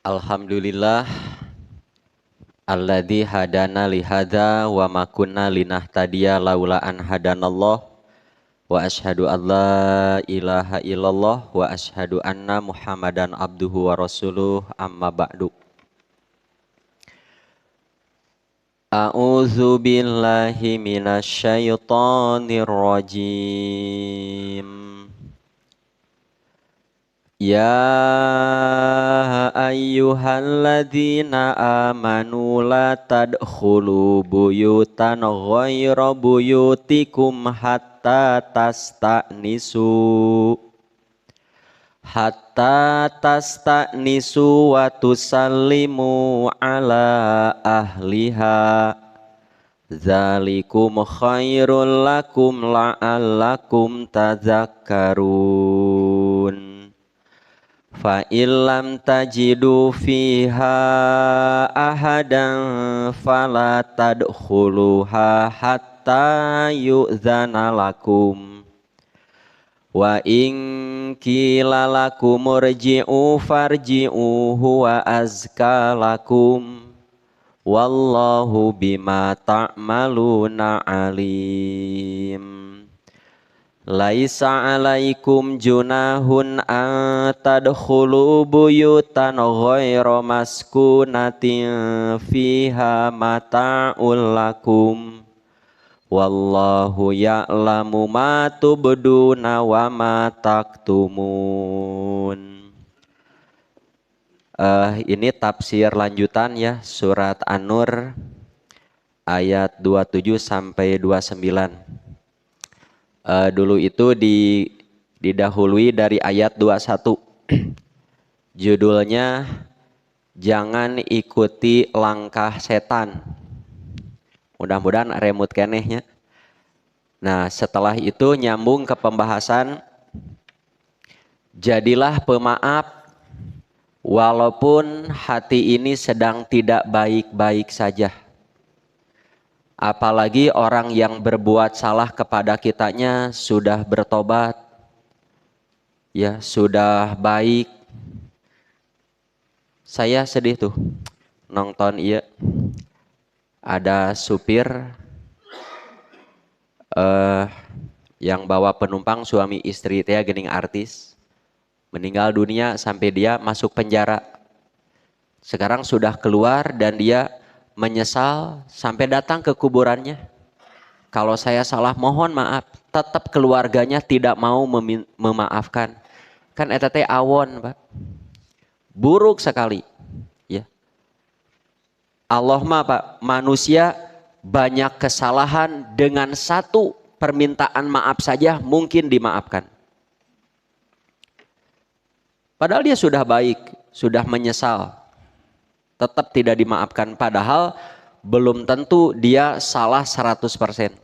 Alhamdulillah alladzi hadana li hadza wa ma kunna linahtadiya laula an hadanallah wa asyhadu an la ilaha illallah wa asyhadu anna Muhammadan abduhu wa rasuluh amma ba'du. A'udzu billahi minasy syaithanir rajim. Ya ayyuhalladzina amanu la tadkhulu buyutan ghaira buyutikum hatta tasta'nisu wa tusallimu ala ahliha dzalikum khairul lakum la'allakum tadzakkarun. Fa illam tajidu fiha ahadan fala tadkhuluha hatta yu'zana lakum wa in qila lakum irji'u farji'u huwa azka lakum wallahu bima ta'maluna alim. Laisa alaikum junahun an tadkhulu buyutan ghaira maskunatin fiha mata'ul lakum wallahu ya'lamu ma tubduna wa ma taktumun. Ini tafsir lanjutan ya, surat An-Nur ayat 27 sampai 29. Dulu itu didahului dari ayat 21. Judulnya jangan ikuti langkah setan. Mudah-mudahan remote kenehnya. Nah, setelah itu nyambung ke pembahasan jadilah pemaaf walaupun hati ini sedang tidak baik-baik saja. Apalagi orang yang berbuat salah kepada kitanya sudah bertobat, ya sudah baik. Saya sedih tuh nonton iya ada supir yang bawa penumpang suami istri teh geuning artis meninggal dunia sampai dia masuk penjara. Sekarang sudah keluar dan dia menyesal sampai datang ke kuburannya. Kalau saya salah mohon maaf, tetap keluarganya tidak mau memaafkan. Kan eta teh awon, Pak. Buruk sekali, ya. Allah mah Pak, manusia banyak kesalahan dengan satu permintaan maaf saja mungkin dimaafkan. Padahal dia sudah baik, sudah menyesal. Tetap tidak dimaafkan, padahal belum tentu dia salah 100%.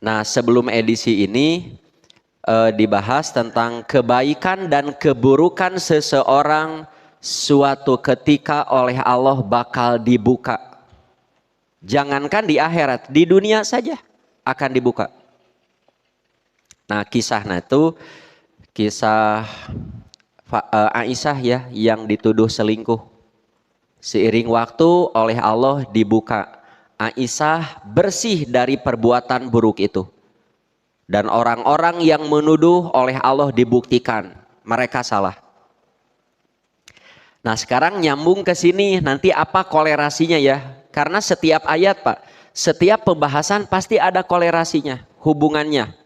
Nah, sebelum edisi ini dibahas tentang kebaikan dan keburukan seseorang suatu ketika oleh Allah bakal dibuka. Jangankan di akhirat, di dunia saja akan dibuka. Nah, kisahnya itu kisah Aisyah ya yang dituduh selingkuh. Seiring waktu oleh Allah dibuka. Aisyah bersih dari perbuatan buruk itu. Dan orang-orang yang menuduh oleh Allah dibuktikan mereka salah. Nah, sekarang nyambung ke sini, nanti apa kolerasinya ya? Karena setiap ayat Pak, setiap pembahasan pasti ada kolerasinya, hubungannya.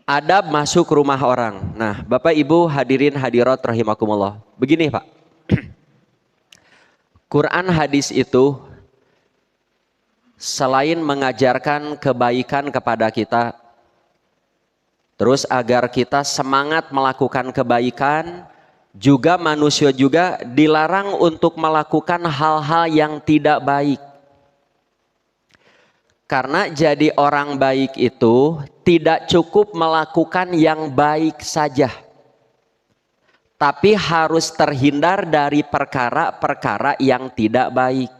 Adab masuk rumah orang. Nah, Bapak Ibu hadirin hadirat rahimakumullah. Begini Pak. Quran hadis itu selain mengajarkan kebaikan kepada kita, terus agar kita semangat melakukan kebaikan, juga manusia juga dilarang untuk melakukan hal-hal yang tidak baik. Karena jadi orang baik itu tidak cukup melakukan yang baik saja, tapi harus terhindar dari perkara-perkara yang tidak baik.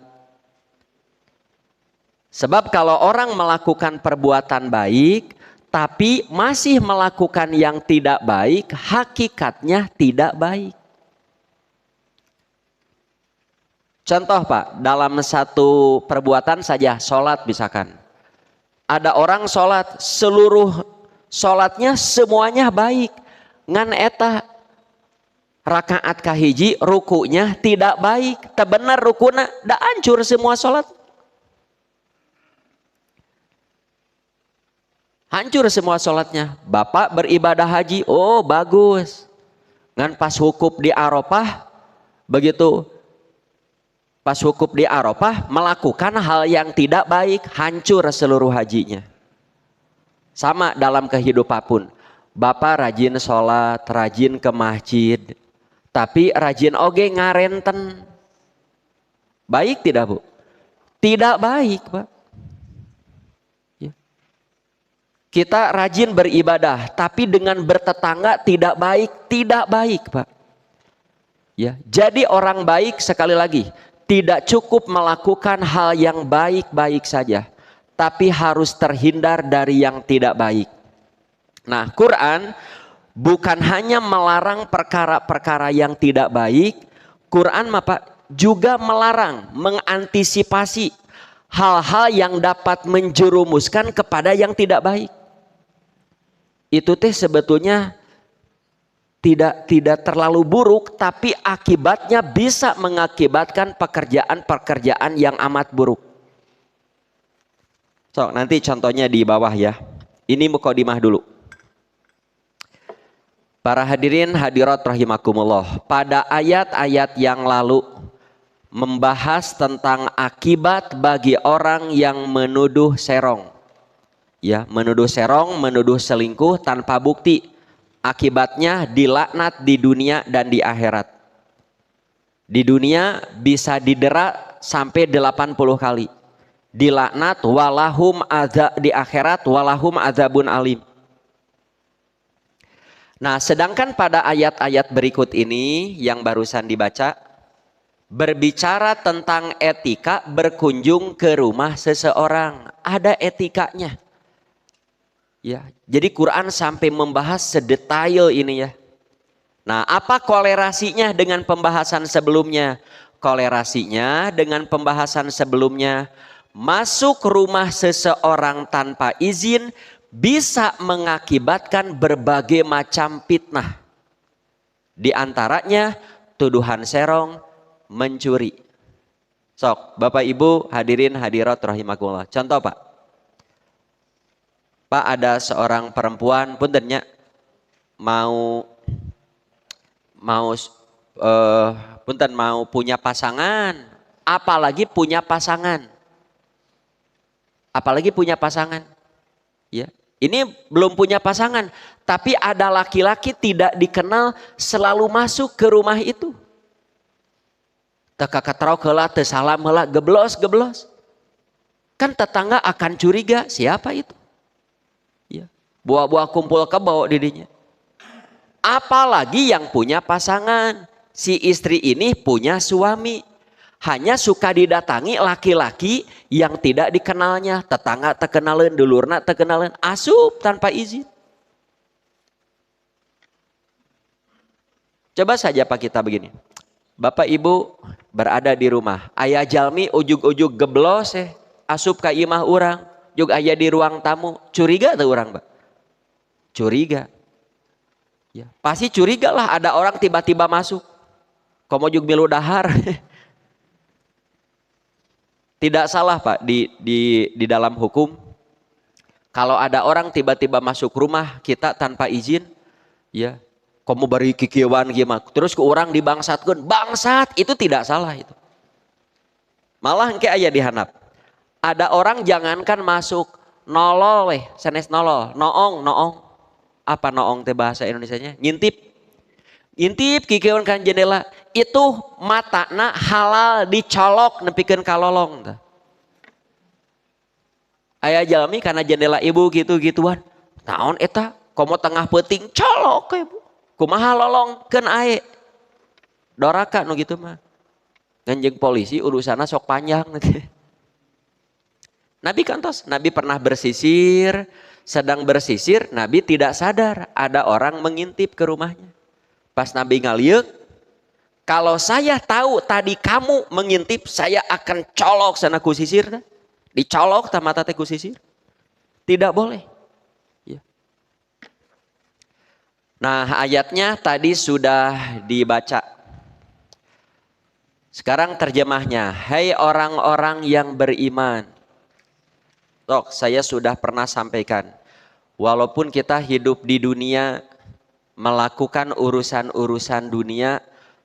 Sebab kalau orang melakukan perbuatan baik tapi masih melakukan yang tidak baik, hakikatnya tidak baik. Contoh Pak, dalam satu perbuatan saja, sholat misalkan. Ada orang sholat, seluruh sholatnya semuanya baik. Ngan eta rakaat kahiji, rukunya tidak baik. Tak benar rukuna, dah hancur semua sholat. Hancur semua sholatnya. Bapak beribadah haji, oh bagus. Ngan pas wukuf di Arafah, begitu pas wukuf di Arafah melakukan hal yang tidak baik, hancur seluruh hajinya. Sama dalam kehidupan pun. Bapak rajin sholat, rajin ke masjid, tapi rajin oge ngarenten. Baik tidak Bu? Tidak baik Pak. Ya. Kita rajin beribadah, tapi dengan bertetangga tidak baik Pak. Ya. Jadi orang baik sekali lagi, tidak cukup melakukan hal yang baik-baik saja, tapi harus terhindar dari yang tidak baik. Nah, Quran bukan hanya melarang perkara-perkara yang tidak baik, Quran Pak juga melarang, mengantisipasi hal-hal yang dapat menjerumuskan kepada yang tidak baik. Itu teh sebetulnya tidak terlalu buruk, tapi akibatnya bisa mengakibatkan pekerjaan-pekerjaan yang amat buruk. So, nanti contohnya di bawah ya. Ini mukadimah dulu. Para hadirin hadirat rahimakumullah. Pada ayat-ayat yang lalu membahas tentang akibat bagi orang yang menuduh serong. Ya, menuduh serong, menuduh selingkuh tanpa bukti. Akibatnya dilaknat di dunia dan di akhirat. Di dunia bisa didera sampai 80 kali. Dilaknat walahum di akhirat walahum adzabun alim. Nah, sedangkan pada ayat-ayat berikut ini yang barusan dibaca berbicara tentang etika berkunjung ke rumah seseorang. Ada etikanya. Ya, jadi Quran sampai membahas sedetail ini ya. Nah, apa kolerasinya dengan pembahasan sebelumnya? Kolerasinya dengan pembahasan sebelumnya, masuk rumah seseorang tanpa izin bisa mengakibatkan berbagai macam fitnah. Di antaranya tuduhan serong, mencuri. Sok, Bapak Ibu hadirin hadirat rahimakumullah. Contoh Pak. Pak, ada seorang perempuan puntennya mau punya pasangan, apalagi punya pasangan. Ya. Ini belum punya pasangan, tapi ada laki-laki tidak dikenal selalu masuk ke rumah itu. Teka katrau heula teu salam heula geblos. Kan tetangga akan curiga, siapa itu? Buah-buah kumpul kebo didinya. Apalagi yang punya pasangan. Si istri ini punya suami. Hanya suka didatangi laki-laki yang tidak dikenalnya. Tetangga terkenalin, dulurna terkenalin. Asup tanpa izin. Coba saja Pak kita begini. Bapak Ibu berada di rumah. Ayah jalmi ujug-ujug geblos asup ka imah urang. Jug ayah di ruang tamu. Curiga tuh orang Pak? Curiga. Ya, pasti curiga lah ada orang tiba-tiba masuk. Komo jug milu dahar. Tidak salah Pak di dalam hukum. Kalau ada orang tiba-tiba masuk rumah kita tanpa izin, ya, komo bari kikieuan gimana? Terus ke orang dibangsatkeun, bangsat itu tidak salah itu. Malah engke aya dihanap. Ada orang jangankan masuk nolol weh, sanes nolol, noong. Apa noong teh bahasa Indonesianya? Ngintip kikeun kan jendela. Itu matana halal dicolok nepikeun ka lolong. Aya jalmi karena jendela ibu gitu-gituan. Naon eta? Komo tengah peuting colok ke ibu. Kumaha lolongkeun ae. Doraka nu gitu mah. Ngan jeung polisi urusanna sok panjang nanti. Nabi kantos, Nabi pernah bersisir sedang bersisir, Nabi tidak sadar ada orang mengintip ke rumahnya. Pas Nabi ngaliuk, kalau saya tahu tadi kamu mengintip, saya akan colok sana ku sisir. Dicolok mata teh ku sisir. Tidak boleh. Ya. Nah, ayatnya tadi sudah dibaca. Sekarang terjemahnya, hai orang-orang yang beriman. Tok, saya sudah pernah sampaikan. Walaupun kita hidup di dunia, melakukan urusan-urusan dunia,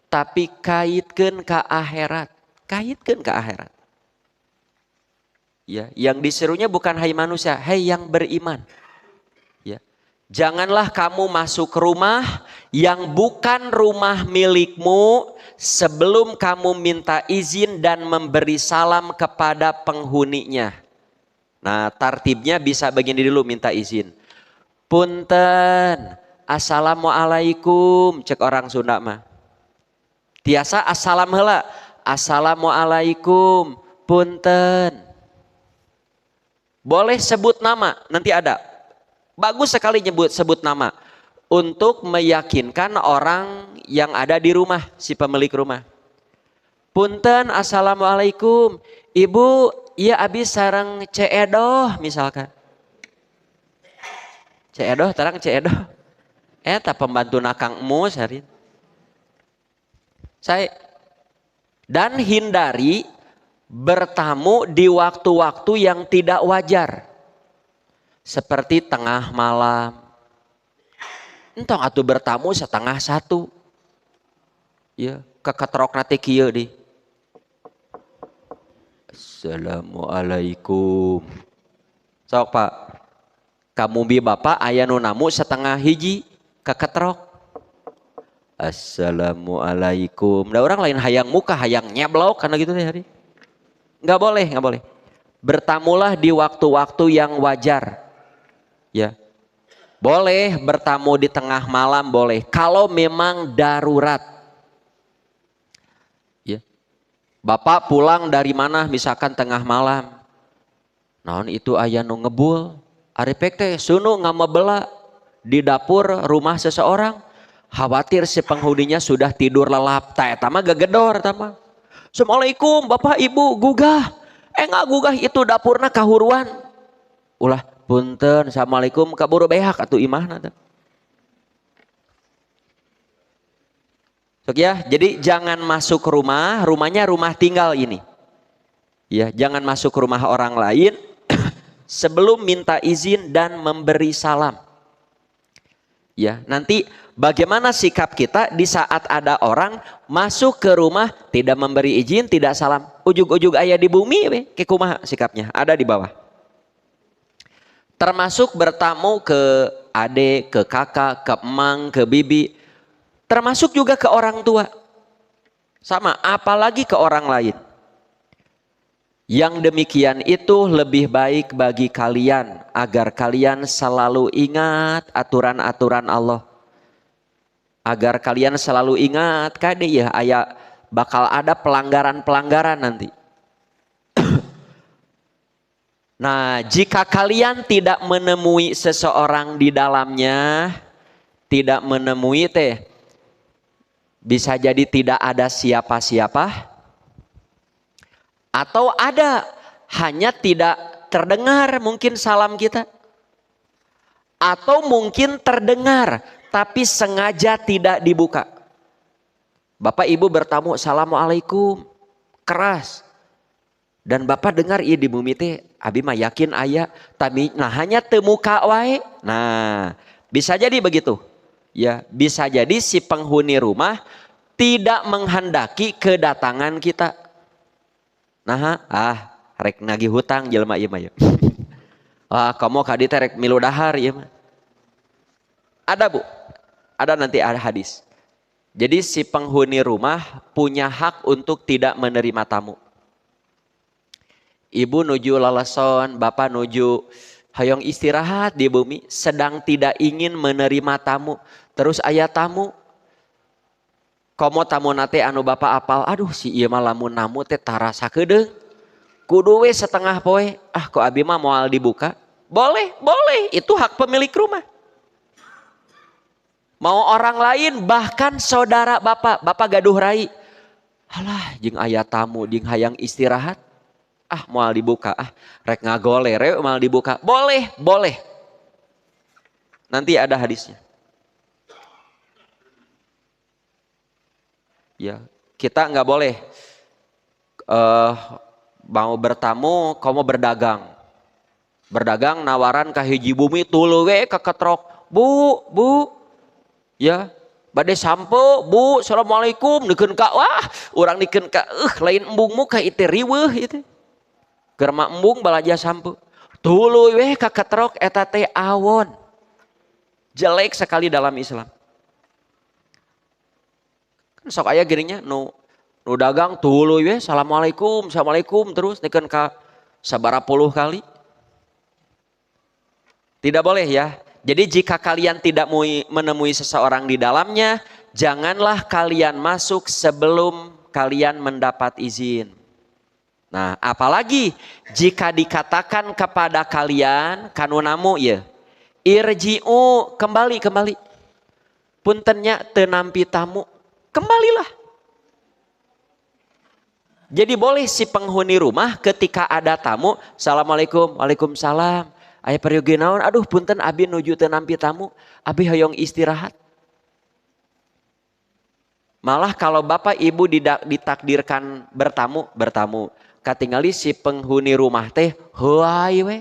tapi kaitkan ke akhirat. Kaitkan ke akhirat. Ya, yang diserunya bukan hai manusia, hai yang beriman. Ya. Janganlah kamu masuk rumah yang bukan rumah milikmu sebelum kamu minta izin dan memberi salam kepada penghuninya. Nah, tartibnya bisa begini dulu, minta izin. Punten, assalamualaikum, cek orang Sunda mah. Tiasa assalam heula, assalamualaikum, punten. Boleh sebut nama, nanti ada. Bagus sekali sebut nama. Untuk meyakinkan orang yang ada di rumah, si pemilik rumah. Punten, assalamualaikum, ibu, iya abis sareng ceedoh misalkan. Ceedoh, terang ceedoh. Eta pembantu nakang emus hari. Dan hindari bertamu di waktu-waktu yang tidak wajar. Seperti tengah malam. Entong atuh bertamu 12:30. Ya, keketrok nate kieu di. Assalamualaikum. Sok Pak. Kamu bi bapak aya nu namu 12:30 keketrok. Assalamualaikum. Da orang lain hayang muka, hayang nyeblok karena gitu teh hari. Enggak boleh, enggak boleh. Bertamulah di waktu-waktu yang wajar. Ya. Boleh bertamu di tengah malam, boleh. Kalau memang darurat. Ya. Bapak pulang dari mana misalkan tengah malam. Naon itu aya nu ngebul. Arepek teh sunu ngamebela di dapur rumah seseorang. Khawatir si penghuninya sudah tidur lelap. Ta eta mah gegedor eta mah. Assalamualaikum Bapak Ibu, gugah. Enggak gugah itu dapurna kahuruan. Ulah punten, assalamualaikum kaburu behak atuh imahna teh. Sok ya, jadi jangan masuk rumah, rumahnya rumah tinggal ini. Ya, jangan masuk rumah orang lain sebelum minta izin dan memberi salam. Ya, nanti bagaimana sikap kita di saat ada orang masuk ke rumah tidak memberi izin, tidak salam. Ujug-ujug aya di bumi we, ke kumaha sikapnya? Ada di bawah. Termasuk bertamu ke adik, ke kakak, ke emang, ke bibi. Termasuk juga ke orang tua. Sama, apalagi ke orang lain. Yang demikian itu lebih baik bagi kalian agar kalian selalu ingat aturan-aturan Allah. Agar kalian selalu ingat kade ya aya bakal ada pelanggaran-pelanggaran nanti. Nah, jika kalian tidak menemui seseorang di dalamnya, tidak menemui bisa jadi tidak ada siapa-siapa. Atau ada, hanya tidak terdengar mungkin salam kita. Atau mungkin terdengar, tapi sengaja tidak dibuka. Bapak Ibu bertamu, assalamualaikum, keras. Dan Bapak dengar iya di bumi teh, abi mah yakin aya, tapi nah hanya temuka wae. Nah, bisa jadi begitu. Ya, bisa jadi si penghuni rumah tidak menghendaki kedatangan kita. Nah, rek nagih hutang jelema ieu mah ya. Wah, kamu kadi teh rek milu dahar ieu mah. Ada Bu. Ada nanti ada hadis. Jadi si penghuni rumah punya hak untuk tidak menerima tamu. Ibu nuju lalason, bapak nuju hayong istirahat di bumi, sedang tidak ingin menerima tamu. Terus aya tamu. Komo tamu nate anu bapak apal, aduh si ieu mah lamun namu teh tarasa kedeung. Kudu we setengah poe, kok abi mah moal dibuka. Boleh, boleh. Itu hak pemilik rumah. Mau orang lain, bahkan saudara bapak gaduh rai. Alah, jeung aya tamu, jeung hayang istirahat. Ah, moal dibuka. Ah, rek ngagolere moal dibuka. Boleh, boleh. Nanti ada hadisnya. Ya, kita nggak boleh mau bertamu, kamu berdagang. Berdagang nawaran ka hiji bumi tuluy we keketrok. Bu, ya, bade sampo, Bu, assalamualaikum, dikeun ka, wah, urang dikeun ka, lain embungmu ka itu riweuh itu. Keur ma embung balaja sampo. Tuluy we keketrok eta teh awon. Jelek sekali dalam Islam. Kan sok aya geuringnya nu dagang tuluy we, assalamualaikum terus dikeun ka sabaraha puluh kali. Tidak boleh ya. Jadi jika kalian tidak menemui seseorang di dalamnya, janganlah kalian masuk sebelum kalian mendapat izin. Nah, apalagi jika dikatakan kepada kalian, kanunamu ya, irji'u, kembali. Puntennya teu nampi tamu, kembalilah. Jadi boleh si penghuni rumah ketika ada tamu, assalamualaikum, waalaikumsalam. Aya peryogi naon, aduh punten abi nuju teu nampi tamu, abi hoyong istirahat. Malah kalau bapak ibu ditakdirkan bertamu, katingali si penghuni rumah teh heuai we.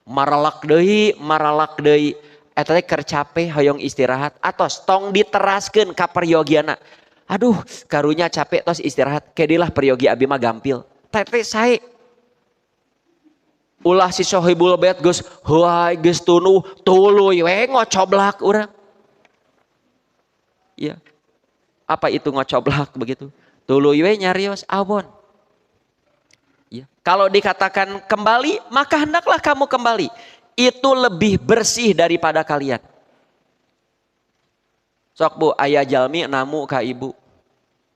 Maralak deui, eta teh keur capek hoyong istirahat, atos tong diteraskeun ka peryogiana. Aduh, karunya capek tos istirahat, kedilah peryogi abi mah gampil. Tete sae. Ulah si sohibul bait geus heuai geus tuluy we ngocoblak urang. Ya. Apa itu ngocoblak begitu? Tuluy we nyarios awon. Ya. Kalau dikatakan kembali, maka hendaklah kamu kembali. Itu lebih bersih daripada kalian. Sok Bu, aya jalmi namu ka ibu.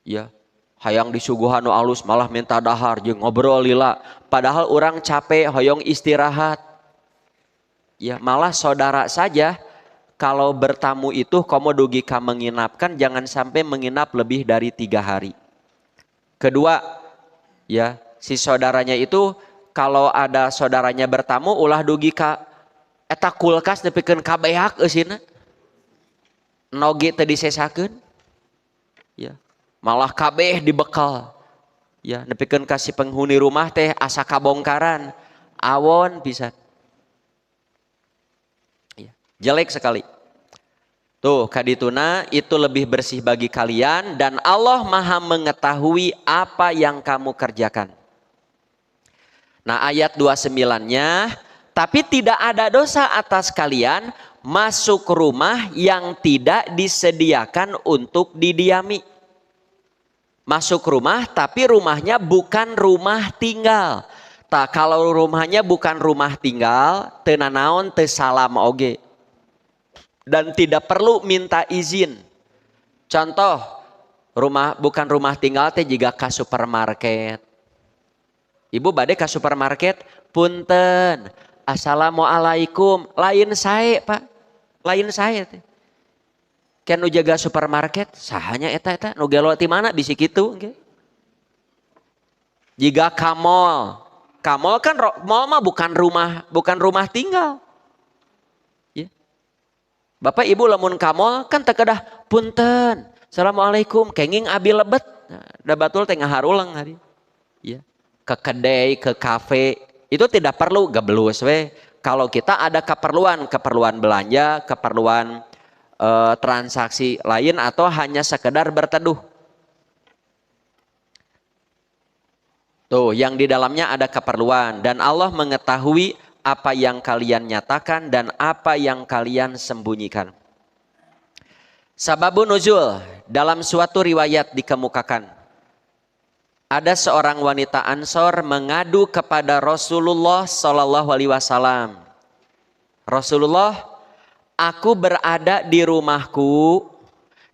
Ya. Hayang disuguhan nu alus malah minta dahar jeung ngobrol lila. Padahal orang capek hoyong istirahat. Ya, malah saudara saja kalau bertamu itu komo dugi ka menginapkan, jangan sampai menginap lebih dari 3 hari. Kedua, ya, si saudaranya itu kalau ada saudaranya bertamu ulah dugi ka eta kulkas nepikeun kabeak eusina. Noge teu disesakeun. Ya. Malah kabeh dibekal. Ya, nepikeun ka si penghuni rumah teh asa kabongkaran. Awon pisan. Ya, jelek sekali. Tuh, kadituna itu lebih bersih bagi kalian dan Allah Maha mengetahui apa yang kamu kerjakan. Nah, ayat 29-nya, tapi tidak ada dosa atas kalian masuk rumah yang tidak disediakan untuk didiami. Masuk rumah tapi rumahnya bukan rumah tinggal. Tak, kalau rumahnya bukan rumah tinggal, teu nanaon teu salam oge. Dan tidak perlu minta izin. Contoh, rumah bukan rumah tinggal teh juga ke supermarket. Ibu bade ke supermarket, punten, assalamualaikum, lain sae Pak, lain sae teh. Kan nu jaga supermarket, sahanya eta nu gelo ti mana bisi kitu okay. Jika ka mall kan mall mah bukan rumah tinggal. Ya. Bapak Ibu lamun ka mall kan teu kedah punten, assalamualaikum, kenging abi lebet. Nah, da batul teh ngaharulang hari. Ya. Ke kedai, ke kafe, itu tidak perlu geblus we. Kalau kita ada keperluan belanja, keperluan transaksi lain atau hanya sekedar berteduh. Tuh, yang di dalamnya ada keperluan dan Allah mengetahui apa yang kalian nyatakan dan apa yang kalian sembunyikan. Sababun nuzul, dalam suatu riwayat dikemukakan ada seorang wanita Ansor mengadu kepada Rasulullah Shallallahu Alaihi Wasallam. Rasulullah, aku berada di rumahku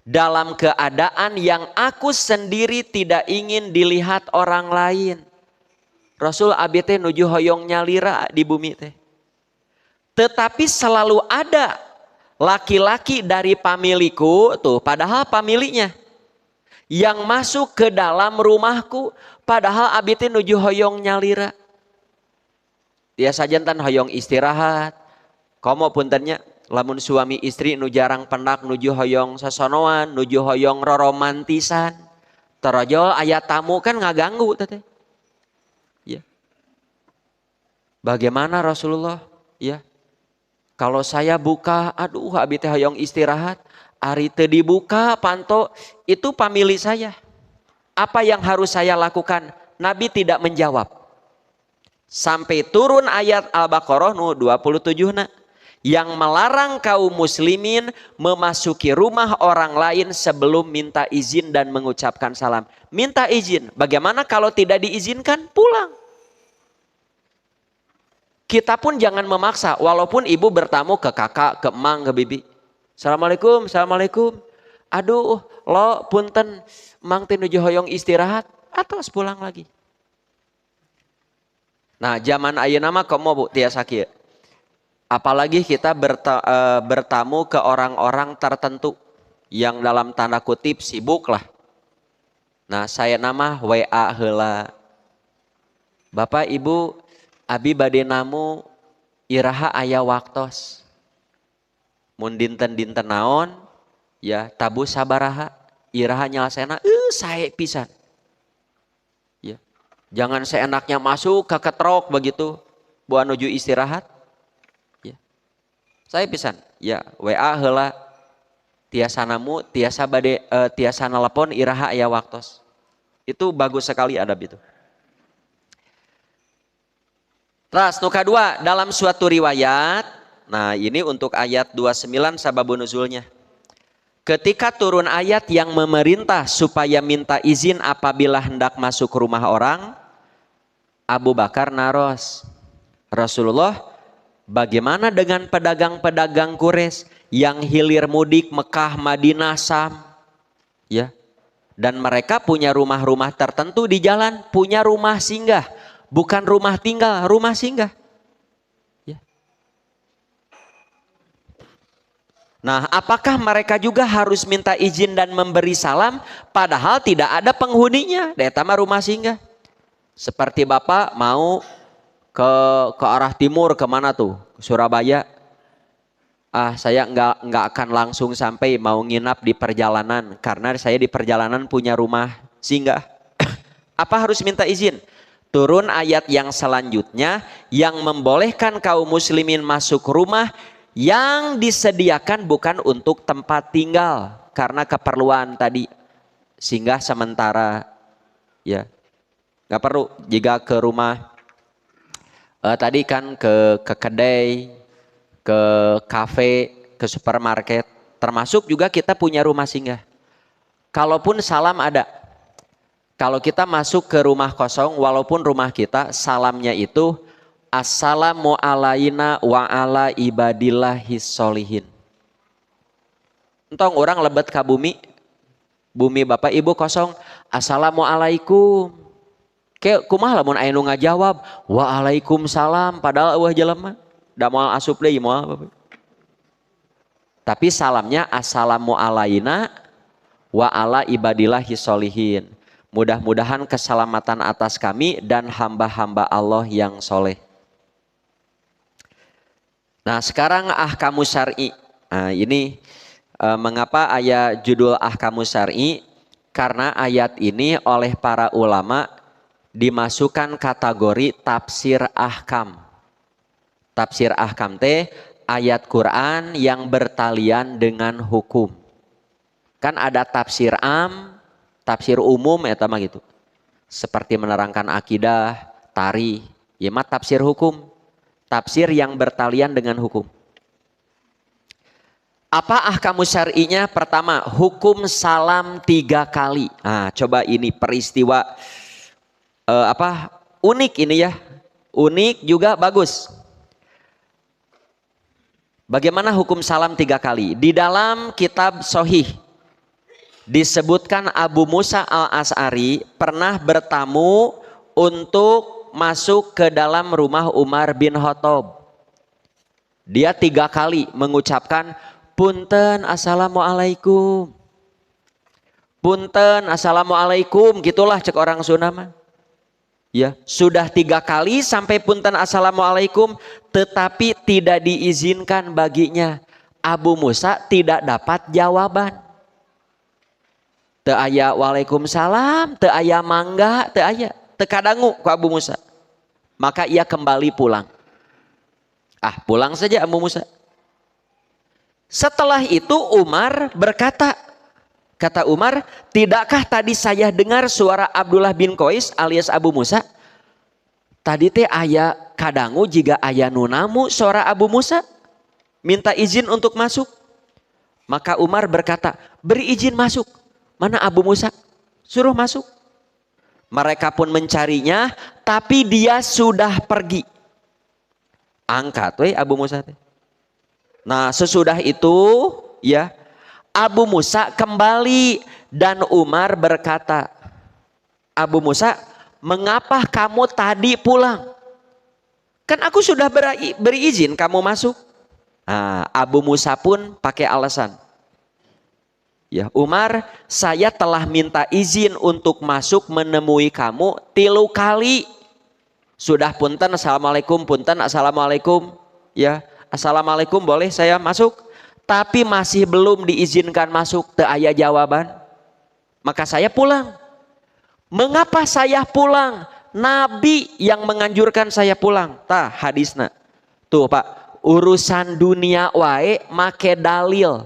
dalam keadaan yang aku sendiri tidak ingin dilihat orang lain. Rasul abi teh nuju hoyong nyalira di bumi teh. Tetapi selalu ada laki-laki dari pamiliku tuh, padahal pamiliknya yang masuk ke dalam rumahku, padahal abi teh nuju hoyong nyalira. Dia sajantan hoyong istirahat. Komo puntennya lamun suami istri nu jarang pendak nuju hoyong sasonoan, nuju hoyong roromantisan. Terojol ayat tamu kan ngaganggu teh. Ya. Bagaimana Rasulullah? Ya. Kalau saya buka, aduh abi teh hoyong istirahat, ari teu dibuka panto, itu pamilih saya. Apa yang harus saya lakukan? Nabi tidak menjawab. Sampai turun ayat Al-Baqarah nu 27 na, yang melarang kaum muslimin memasuki rumah orang lain sebelum minta izin dan mengucapkan salam. Minta izin. Bagaimana kalau tidak diizinkan? Pulang. Kita pun jangan memaksa, walaupun ibu bertamu ke kakak, ke emang, ke bibi. Assalamualaikum, assalamualaikum. Aduh, lo punten, emang teh nuju hoyong istirahat, atau pulang lagi. Nah, zaman ayeuna mah komo bu tiasa kieu. Apalagi kita bertamu ke orang-orang tertentu yang dalam tanda kutip sibuk lah. Nah, saya nama WA heula. Bapak Ibu, abi bade namu iraha aya waktos. Mun dinten-dinten naon ya tabu sabaraha iraha nyelesena sae pisan. Ya. Jangan seenaknya masuk ke ketrok begitu buat nuju istirahat. Ya. Saya pisan. Ya, WA heula tiasa namu tiasa bade tiasa nelpon iraha aya waktos. Itu bagus sekali adab itu. Terus nu kadua dalam suatu riwayat, nah ini untuk ayat 29 sababun nuzulnya. Ketika turun ayat yang memerintah supaya minta izin apabila hendak masuk rumah orang, Abu Bakar naros. Rasulullah, bagaimana dengan pedagang-pedagang Quraisy yang hilir mudik Mekah, Madinah, Sam? Ya. Dan mereka punya rumah-rumah tertentu di jalan, punya rumah singgah. Bukan rumah tinggal, rumah singgah. Ya. Nah, apakah mereka juga harus minta izin dan memberi salam padahal tidak ada penghuninya? Eta mah rumah singgah. Seperti Bapak mau ke arah timur kemana tuh? Surabaya. Saya nggak akan langsung sampai, mau nginap di perjalanan karena saya di perjalanan punya rumah singgah. Apa harus minta izin? Turun ayat yang selanjutnya yang membolehkan kaum muslimin masuk rumah yang disediakan bukan untuk tempat tinggal karena keperluan tadi singgah sementara, ya nggak perlu. Jika ke rumah tadi kan ke kedai, ke kafe, ke supermarket, termasuk juga kita punya rumah singgah. Kalaupun salam ada. Kalau kita masuk ke rumah kosong, walaupun rumah kita, salamnya itu assalamu alaina wa ala ibadillahis solihin. Entong orang lebet ke bumi Bapak Ibu kosong, assalamualaikum. Kayak kumaha lamun aya nu ngajawab waalaikumsalam padahal eueuh jelema da moal asup deui moal. Tapi salamnya assalamu alaina wa ala ibadillahis solihin. Mudah-mudahan keselamatan atas kami dan hamba-hamba Allah yang soleh. Nah sekarang ahkamus syar'i. Nah ini mengapa ayat judul ahkamus syar'i? Karena ayat ini oleh para ulama dimasukkan kategori tafsir ahkam. Tafsir ahkam teh ayat Quran yang bertalian dengan hukum. Kan ada tafsir am, tafsir umum eta mah gitu. Seperti menerangkan akidah, tarikh, ya mah tafsir hukum. Tafsir yang bertalian dengan hukum. Apa ahkamus syar'inya? Pertama, hukum salam 3 kali. Nah, coba ini peristiwa unik ini ya. Unik juga bagus. Bagaimana hukum salam 3 kali? Di dalam kitab Sahih disebutkan Abu Musa al-Asy'ari pernah bertamu untuk masuk ke dalam rumah Umar bin Khattab. Dia 3 kali mengucapkan punten assalamualaikum. Punten assalamualaikum, gitulah cek orang Sunda mah. Ya, sudah 3 kali sampai punten assalamualaikum, tetapi tidak diizinkan baginya. Abu Musa tidak dapat jawaban. Teu aya waalaikumsalam, teu aya mangga, teu aya. Teu kadangu ku Abu Musa. Maka ia kembali pulang. Pulang saja Abu Musa. Setelah itu Umar berkata, kata Umar, tidakkah tadi saya dengar suara Abdullah bin Qais alias Abu Musa? Tadi teh aya kadangu jika aya nunamu suara Abu Musa. Minta izin untuk masuk. Maka Umar berkata, beri izin masuk. Mana Abu Musa? Suruh masuk. Mereka pun mencarinya, tapi dia sudah pergi. Angkat we Abu Musa. Nah sesudah itu ya Abu Musa kembali dan Umar berkata, Abu Musa, mengapa kamu tadi pulang? Kan aku sudah beri izin kamu masuk. Nah, Abu Musa pun pakai alasan. Ya Umar, saya telah minta izin untuk masuk menemui kamu 3 kali. Sudah punten assalamualaikum, punten assalamualaikum. Ya assalamualaikum boleh saya masuk. Tapi masih belum diizinkan masuk, teu aya jawaban. Maka saya pulang. Mengapa saya pulang? Nabi yang menganjurkan saya pulang. Tah hadisna. Tuh Pak, urusan dunia wae make dalil.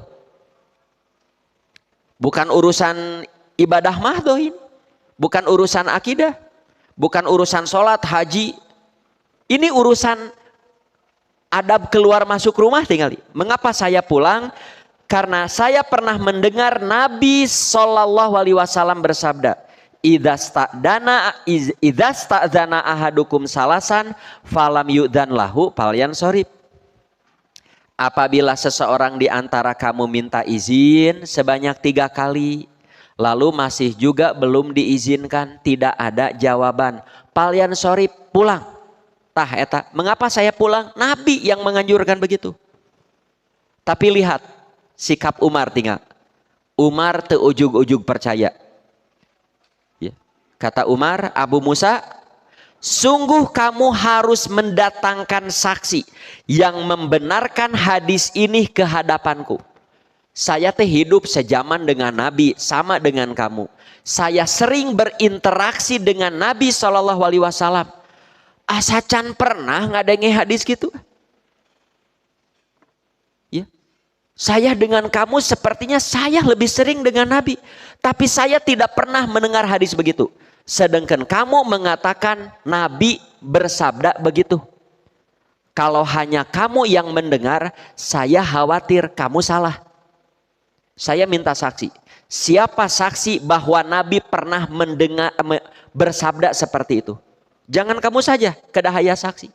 Bukan urusan ibadah mah dohin. Bukan urusan akidah. Bukan urusan sholat, haji. Ini urusan adab keluar masuk rumah tinggal. Mengapa saya pulang? Karena saya pernah mendengar Nabi Shallallahu Alaihi Wasallam bersabda, idza sta'dzana ahadukum salasan falam yu'dzan lahu falyan sorib. Apabila seseorang di antara kamu minta izin sebanyak 3 kali, lalu masih juga belum diizinkan, tidak ada jawaban, falyan sorib, pulang. Tah eta, mengapa saya pulang? Nabi yang menganjurkan begitu. Tapi lihat sikap Umar tinggal. Umar teu ujug-ujug percaya. Ya. Kata Umar, Abu Musa, sungguh kamu harus mendatangkan saksi yang membenarkan hadis ini ke hadapanku. Saya teh hidup sejaman dengan Nabi, sama dengan kamu. Saya sering berinteraksi dengan Nabi Shallallahu Alaihi Wasallam. Asa can pernah ngadenge hadis gitu. Ya. Saya dengan kamu sepertinya saya lebih sering dengan Nabi. Tapi saya tidak pernah mendengar hadis begitu. Sedangkan kamu mengatakan Nabi bersabda begitu. Kalau hanya kamu yang mendengar, saya khawatir kamu salah. Saya minta saksi. Siapa saksi bahwa Nabi pernah mendengar bersabda seperti itu? Jangan kamu saja, kedahaya saksi.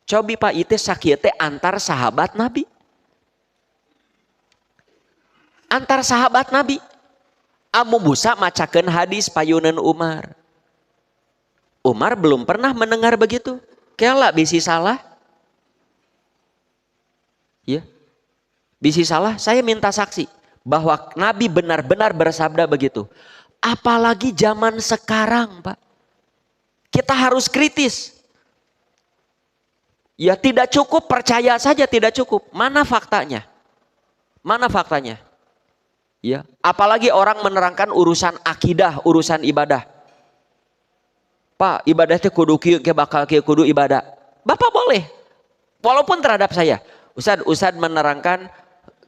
Cobi Pak itu sakieu antar sahabat Nabi. Antar sahabat Nabi. Abu Musa macakeun hadis payunan Umar. Umar belum pernah mendengar begitu. Kela bisi salah. Ya. Bisi salah, saya minta saksi bahwa Nabi benar-benar bersabda begitu. Apalagi zaman sekarang, Pak. Kita harus kritis. Ya tidak cukup percaya saja, tidak cukup. Mana faktanya? Mana faktanya? Ya, apalagi orang menerangkan urusan akidah, urusan ibadah. Pak, ibadahnya kudu kieu ke bakal kieu kudu ibadah. Bapak boleh. Walaupun terhadap saya. Ustad menerangkan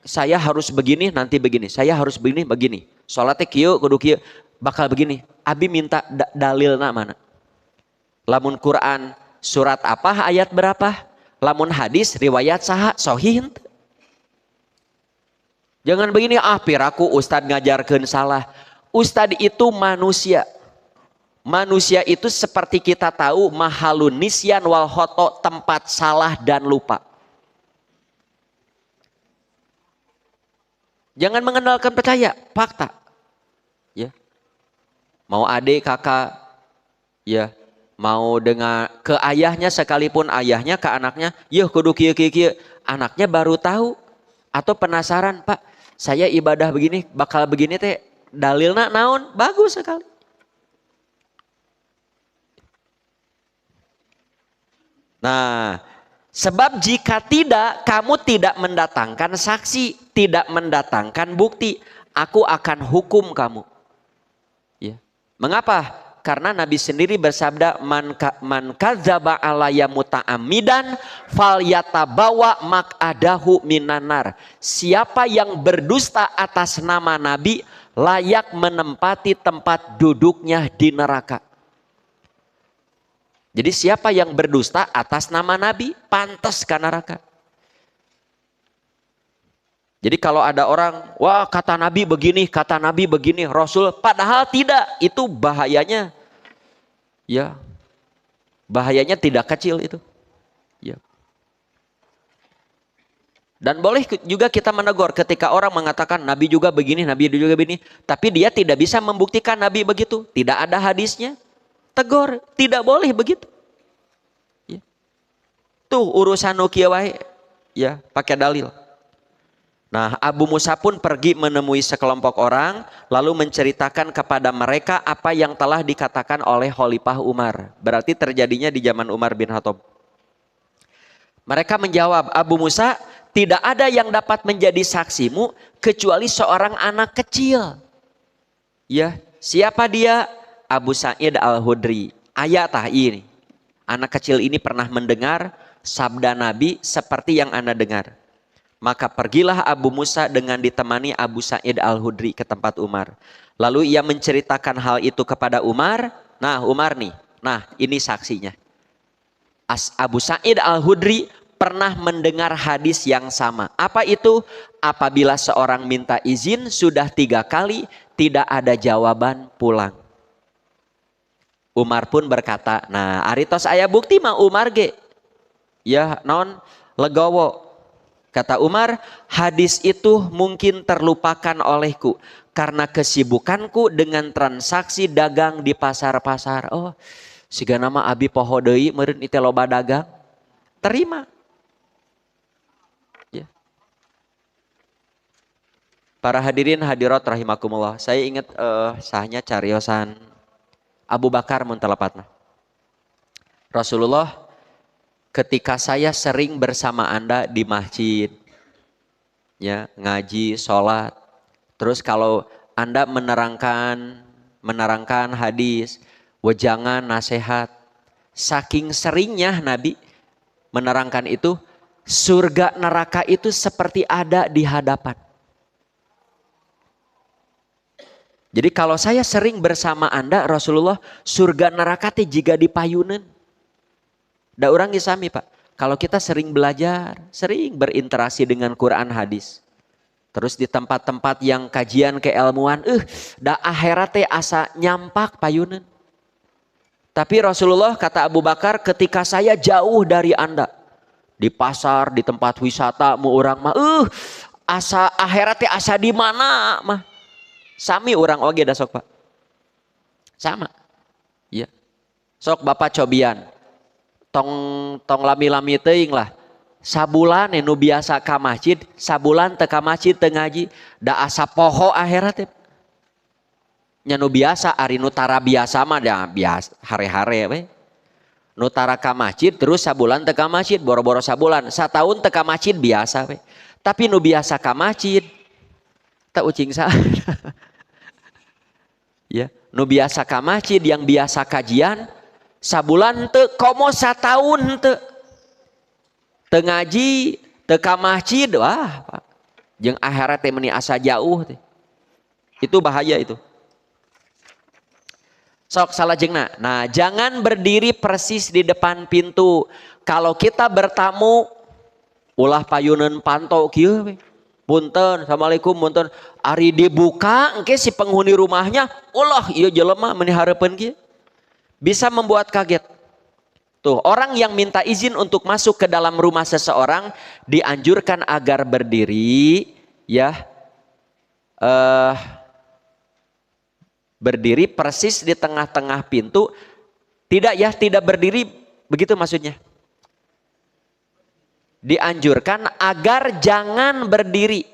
saya harus begini nanti begini. Saya harus begini begini. Salatnya kieu kudu kieu bakal begini. Abi minta dalilna mana? Lamun Quran surat apa ayat berapa? Lamun hadis riwayat saha sahih. Jangan begini, piraku Ustadz ngajarkeun salah. Ustadz itu manusia. Manusia itu seperti kita tahu mahalun nisyan wal khoto, tempat salah dan lupa. Jangan mengandalkan percaya, fakta. Ya. Mau adik, kakak, ya, mau dengan ke ayahnya sekalipun ayahnya ke anaknya, "Yuh kudu kieu kieu kieu." Anaknya baru tahu atau penasaran, "Pak, saya ibadah begini bakal begini teh dalilna naon?" Bagus sekali. Nah, sebab jika tidak, kamu tidak mendatangkan saksi, tidak mendatangkan bukti, aku akan hukum kamu. Ya. Mengapa? Karena Nabi sendiri bersabda, man kadzaba alayya muta'ammidan falyatabawa maq'adahu minanar. Siapa yang berdusta atas nama Nabi layak menempati tempat duduknya di neraka. Jadi siapa yang berdusta atas nama Nabi pantas ke neraka. Jadi kalau ada orang, wah kata Nabi begini, Rasul, padahal tidak, itu bahayanya, ya, bahayanya tidak kecil itu, ya. Dan boleh juga kita menegur ketika orang mengatakan Nabi juga begini, tapi dia tidak bisa membuktikan Nabi begitu, tidak ada hadisnya, tegur, tidak boleh begitu. Ya. Tuh urusan nukia wae, ya, pakai dalil. Nah, Abu Musa pun pergi menemui sekelompok orang, lalu menceritakan kepada mereka apa yang telah dikatakan oleh Khalifah Umar. Berarti terjadinya di zaman Umar bin Khattab. Mereka menjawab, "Abu Musa, tidak ada yang dapat menjadi saksimu kecuali seorang anak kecil." Ya, siapa dia? Abu Sa'id Al-Khudri. Ayatah ini. Anak kecil ini pernah mendengar sabda Nabi seperti yang Anda dengar. Maka pergilah Abu Musa dengan ditemani Abu Sa'id Al-Khudri ke tempat Umar. Lalu ia menceritakan hal itu kepada Umar. Nah, Umar nih, nah ini saksinya. Abu Sa'id Al-Khudri pernah mendengar hadis yang sama. Apa itu? Apabila seorang minta izin sudah 3 kali tidak ada jawaban, pulang. Umar pun berkata, nah aritos aya bukti mah Umar ge. Ya non legowo. Kata Umar, hadis itu mungkin terlupakan olehku karena kesibukanku dengan transaksi dagang di pasar-pasar. Oh, siga nama abi poho deui meureun ite loba dagang. Terima. Ya. Para hadirin hadirat rahimakumullah. Saya ingat sahnya cariosan Abu Bakar mun telepatna. Rasulullah, ketika saya sering bersama Anda di masjid, ya, ngaji, sholat, terus kalau Anda menerangkan hadis, wejangan, nasihat, saking seringnya Nabi menerangkan itu, surga neraka itu seperti ada di hadapan. Jadi kalau saya sering bersama Anda, Rasulullah, surga neraka teh jiga dipayuneun. Da urang ge sami, Pak. Kalau kita sering belajar, sering berinteraksi dengan Quran hadis. Terus di tempat-tempat yang kajian keilmuan, da akhirat teh asa nyampak payuneun. Tapi Rasulullah kata Abu Bakar, ketika saya jauh dari Anda, di pasar, di tempat wisata, mu urang mah asa akhirat teh asa di mana mah. Sami urang oge da sok, Pak. Sama. Ya. Sok Bapak cobian. Tong lami-lami teuing lah. Sabulan nu biasa ka masjid, sabulan teu ka masjid teu ngaji, da asa poho akhirat teh. Nya nu biasa ari nu tara biasa mah da biasa hare-hare we. Nu tara ka masjid terus sabulan teu ka masjid, boro-boro sabulan, sataun teu ka masjid biasa we. Tapi nu biasa ka masjid teu ucing sa. Ya, nu biasa ka masjid yang biasa kajian sabulan teu komo sataun teu ngaji teu ka masjid, wah Pak, jeung akhirat teh meuni asa jauh teh. Itu bahaya itu. Sok salajengna. Nah, jangan berdiri persis di depan pintu. Kalau kita bertamu ulah payuneun pantau kieu we. Punten, assalamualaikum, punten. Ari dibuka engke si penghuni rumahnya, ulah ieu jelema meuni hareupeun kieu. Bisa membuat kaget. Tuh, orang yang minta izin untuk masuk ke dalam rumah seseorang dianjurkan agar berdiri, ya, berdiri persis di tengah-tengah pintu Tidak ya, tidak berdiri, begitu maksudnya. Dianjurkan agar jangan berdiri.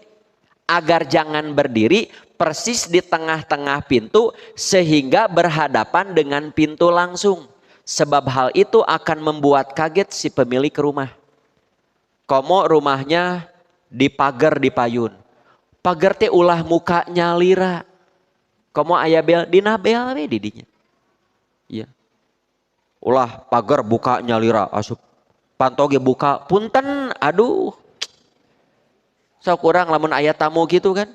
Agar jangan berdiri persis di tengah-tengah pintu sehingga berhadapan dengan pintu langsung. Sebab hal itu akan membuat kaget si pemilik rumah. Komo rumahnya dipagar di payun. Pagar teh ulah mukanya lira. Komo aya bel dina bel we didinya. Iya. Ulah pagar bukanya lira asup. Pantoge buka punten aduh. Sok kurang lamun aya tamu gitu kan.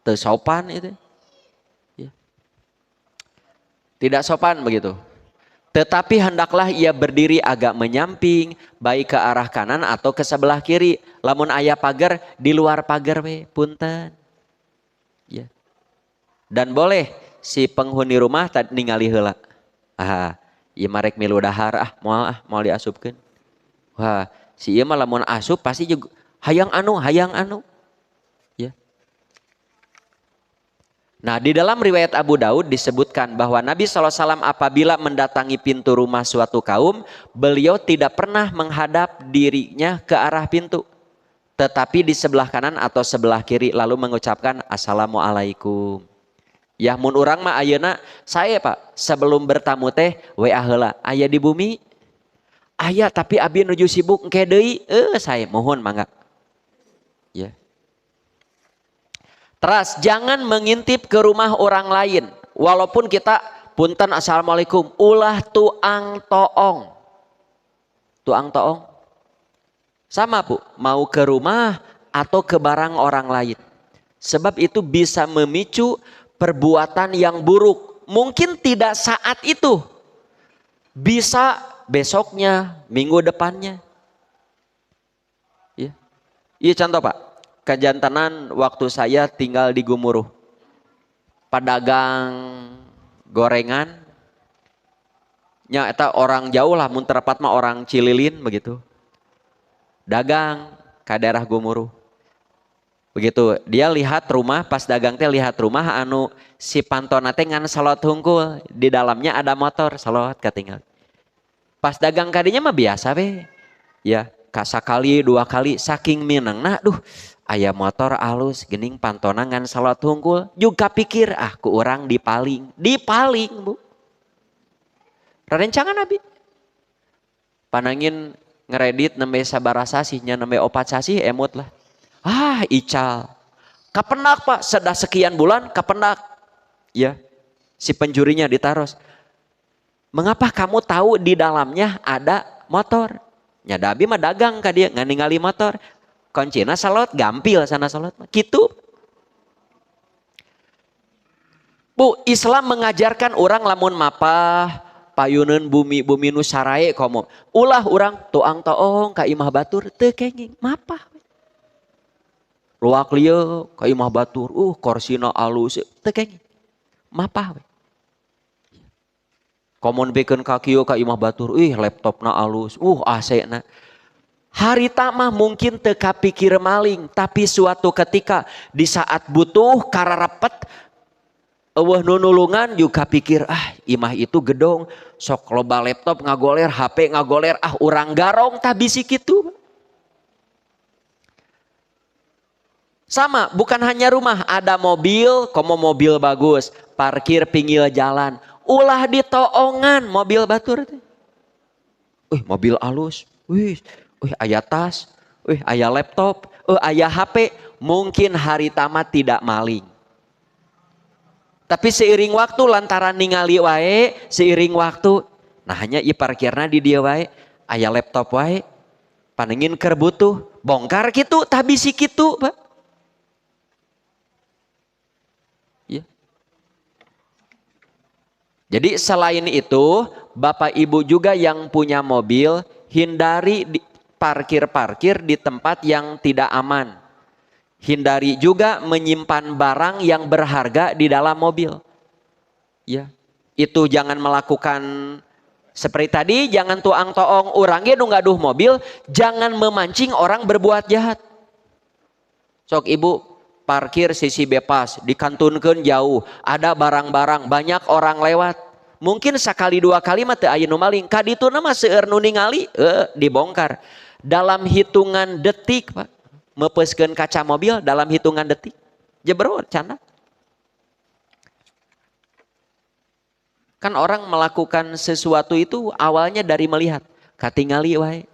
Teu sopan itu. Ya. Tidak sopan begitu. Tetapi hendaklah ia berdiri agak menyamping, baik ke arah kanan atau ke sebelah kiri. Lamun aya pagar, di luar pagar we, punten. Ya. Dan boleh si penghuni rumah ningali heula. Ieu marek milu dahar moal diasupkeun. Wah, si ieu mah lamun asup pasti juga hayang anu. Ya. Nah, di dalam riwayat Abu Daud disebutkan bahwa Nabi SAW apabila mendatangi pintu rumah suatu kaum, beliau tidak pernah menghadap dirinya ke arah pintu, tetapi di sebelah kanan atau sebelah kiri lalu mengucapkan Assalamualaikum. Ya mun urang mah ayeuna saya Pak sebelum bertamu teh wa heula aya di bumi. Aya tapi abi nuju sibuk engke deui saya mohon mangga. Ya. Terus jangan mengintip ke rumah orang lain. Walaupun kita punten assalamualaikum. Ulah tuang toong. Tuang toong. Sama Bu. Mau ke rumah atau ke barang orang lain. Sebab itu bisa memicu perbuatan yang buruk. Mungkin tidak saat itu. Bisa besoknya, minggu depannya. Ya. Iya contoh Pak. Kejantanan waktu saya tinggal di Gumuruh. Pedagang gorengan. Nya eta orang jauh lah, mun terepat mah orang Cililin begitu. Dagang ke daerah Gumuruh. Begitu, dia lihat rumah, pas dagang teh lihat rumah anu si pantona teh ngan salot hungkul. Di dalamnya ada motor, salot katinggal. Pas dagang kadinya mah biasa be. Ya, kasakali 2 kali saking minengna, duh aya motor alus gening pantona ngan salot hungkul juga pikir ku urang dipaling Bu. Rencangan abi panangin ngeredit nembe sabaraha sihnya nembe 4 sasih emut lah. Ical kapendak Pak sedah sekian bulan kapendak. Ya si penjurinya ditaros. Mengapa kamu tahu di dalamnya ada motor? Nya abi mah dagang ka dia ngan ningali motor. Koncina salot gampil sana salot gitu. Bu, Islam mengajarkan orang lamun mapah payuneun bumi nu sarae komo. Ulah urang tuang toong ka imah batur teu kenging mapah. Luak lieu ka imah batur korsina alus teu kenging. Mapah we. Komun bikeun ka kieu ka imah batur laptopna alus AC-na. Harita mah mungkin teka pikir maling, tapi suatu ketika di saat butuh kararepet eueuh nu nulungan juga pikir imah itu gedong sok loba laptop ngagoler HP ngagoler urang garong tah bisi kitu. Sama bukan hanya rumah, ada mobil, komo mobil bagus, parkir pinggir jalan, ulah ditoongan mobil batur teh. Mobil alus, aya tas, aya laptop, aya HP, mungkin hari tamat tidak maling. Tapi seiring waktu lantaran ningali wae, seiring waktu, nah hanya parkirna di dia wae, aya laptop wae, panengin keur butuh, bongkar kitu, tah bisi kitu, Pak. Ya. Jadi selain itu, Bapak Ibu juga yang punya mobil, hindari parkir-parkir di tempat yang tidak aman. Hindari juga menyimpan barang yang berharga di dalam mobil. Ya, itu jangan melakukan seperti tadi, jangan tuang toong urang ge nu ngaduh mobil, jangan memancing orang berbuat jahat. Sok ibu parkir sisi bebas, dikantunkeun jauh, ada barang-barang, banyak orang lewat. Mungkin sekali dua kali mah teu aya nu maling. Kadituna mah seueur nu ningali dibongkar. Dalam hitungan detik, Pak. Meupeskeun kaca mobil dalam hitungan detik. Jebrot canda. Kan orang melakukan sesuatu itu awalnya dari melihat. Katingali wae.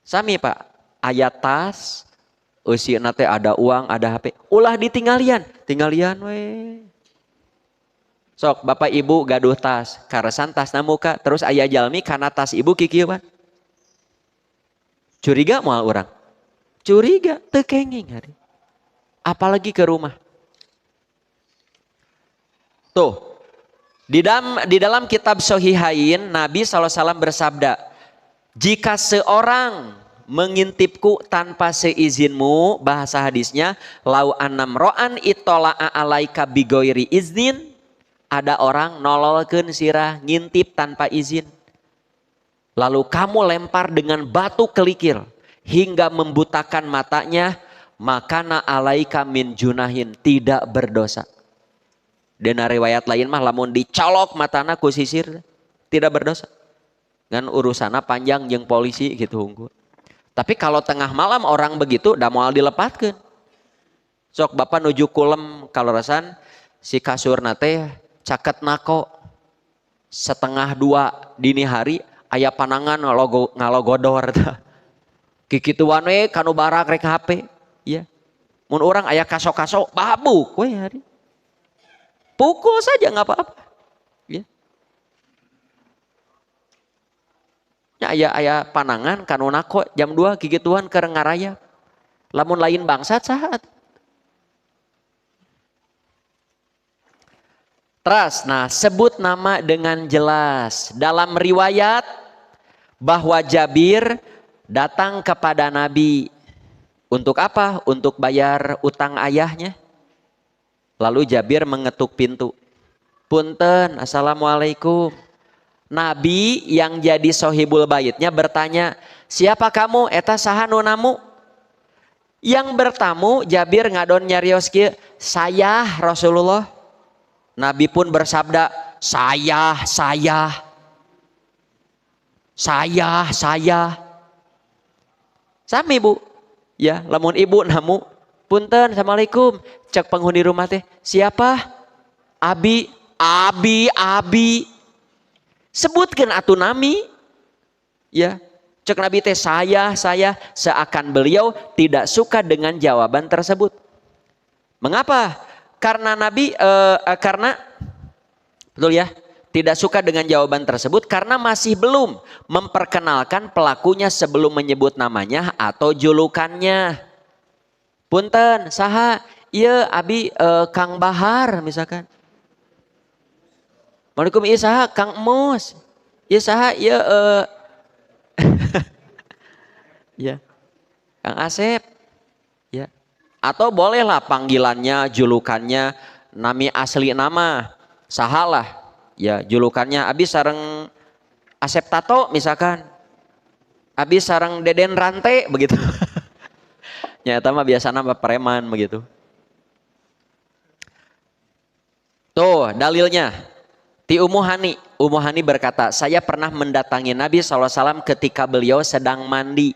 Sami Pak, aya tas, eusieuna teh ada uang, ada HP. Ulah ditinggalian, tinggalian we. Sok Bapak Ibu gaduh tas, karesan tasna muka, terus aya jalmi kana tas Ibu kikieu Pak. Curiga moal urang. Curiga teu kenging hari. Apalagi ke rumah. Tuh. Di dalam kitab Sohihain, Nabi SAW bersabda, jika seorang mengintipku tanpa seizinmu, bahasa hadisnya, lau anam ro'an itola'a alaika bigoiri iznin, ada orang nololkeun sirah ngintip tanpa izin. Lalu kamu lempar dengan batu kelikir hingga membutakan matanya, makana alaika min junahin, tidak berdosa. Dina riwayat lain mah lamun dicolok matana ku sisir tidak berdosa. Ngan urusana panjang jeung polisi gitu hungkul. Tapi kalau tengah malam orang begitu da moal dilepatkeun. Sok Bapak nuju kulem kalorasan si kasurna teh caket nako setengah dua dini hari aya panangan ngalogodor tah. Kikituan we kanu barak rek HP ya. Mun urang aya kaso-kaso babuk we hari. Pukul saja nggak apa-apa. Ya. Ya aya panangan kanuna kok jam 2 gigituan keur ngaraya. Lamun lain bangsat saat. Terus, nah sebut nama dengan jelas. Dalam riwayat bahwa Jabir datang kepada Nabi. Untuk apa? Untuk bayar utang ayahnya. Lalu Jabir mengetuk pintu. Punten, assalamualaikum. Nabi yang jadi sohibul baitnya bertanya, siapa kamu? Eta saha nu namu? Yang bertamu Jabir ngadon nyarios kieu, saya Rasulullah. Nabi pun bersabda, saya. Sami Bu. Ya, lamun ibu namu, punten, assalamualaikum. Cek penghuni rumah teh, siapa? Abi. Sebutkan atu nami. Ya, cek Nabi teh saya. Seakan beliau tidak suka dengan jawaban tersebut. Mengapa? Karena Nabi, betul ya, tidak suka dengan jawaban tersebut karena masih belum memperkenalkan pelakunya sebelum menyebut namanya atau julukannya. Punten, saha? Iya abi Kang Bahar misalkan. Waalaikum iya saha Kang Emus. Iya saha iya ya. Kang Asep. Ya. Atau bolehlah panggilannya, julukannya, nami asli nama. Sahalah. Ya, julukannya abi sareng Asep Tato misalkan. Abi sareng Deden Rante begitu. Nyata mah biasa nama preman begitu. Tuh dalilnya. Ti Ummu Hani berkata, saya pernah mendatangi Nabi SAW ketika beliau sedang mandi.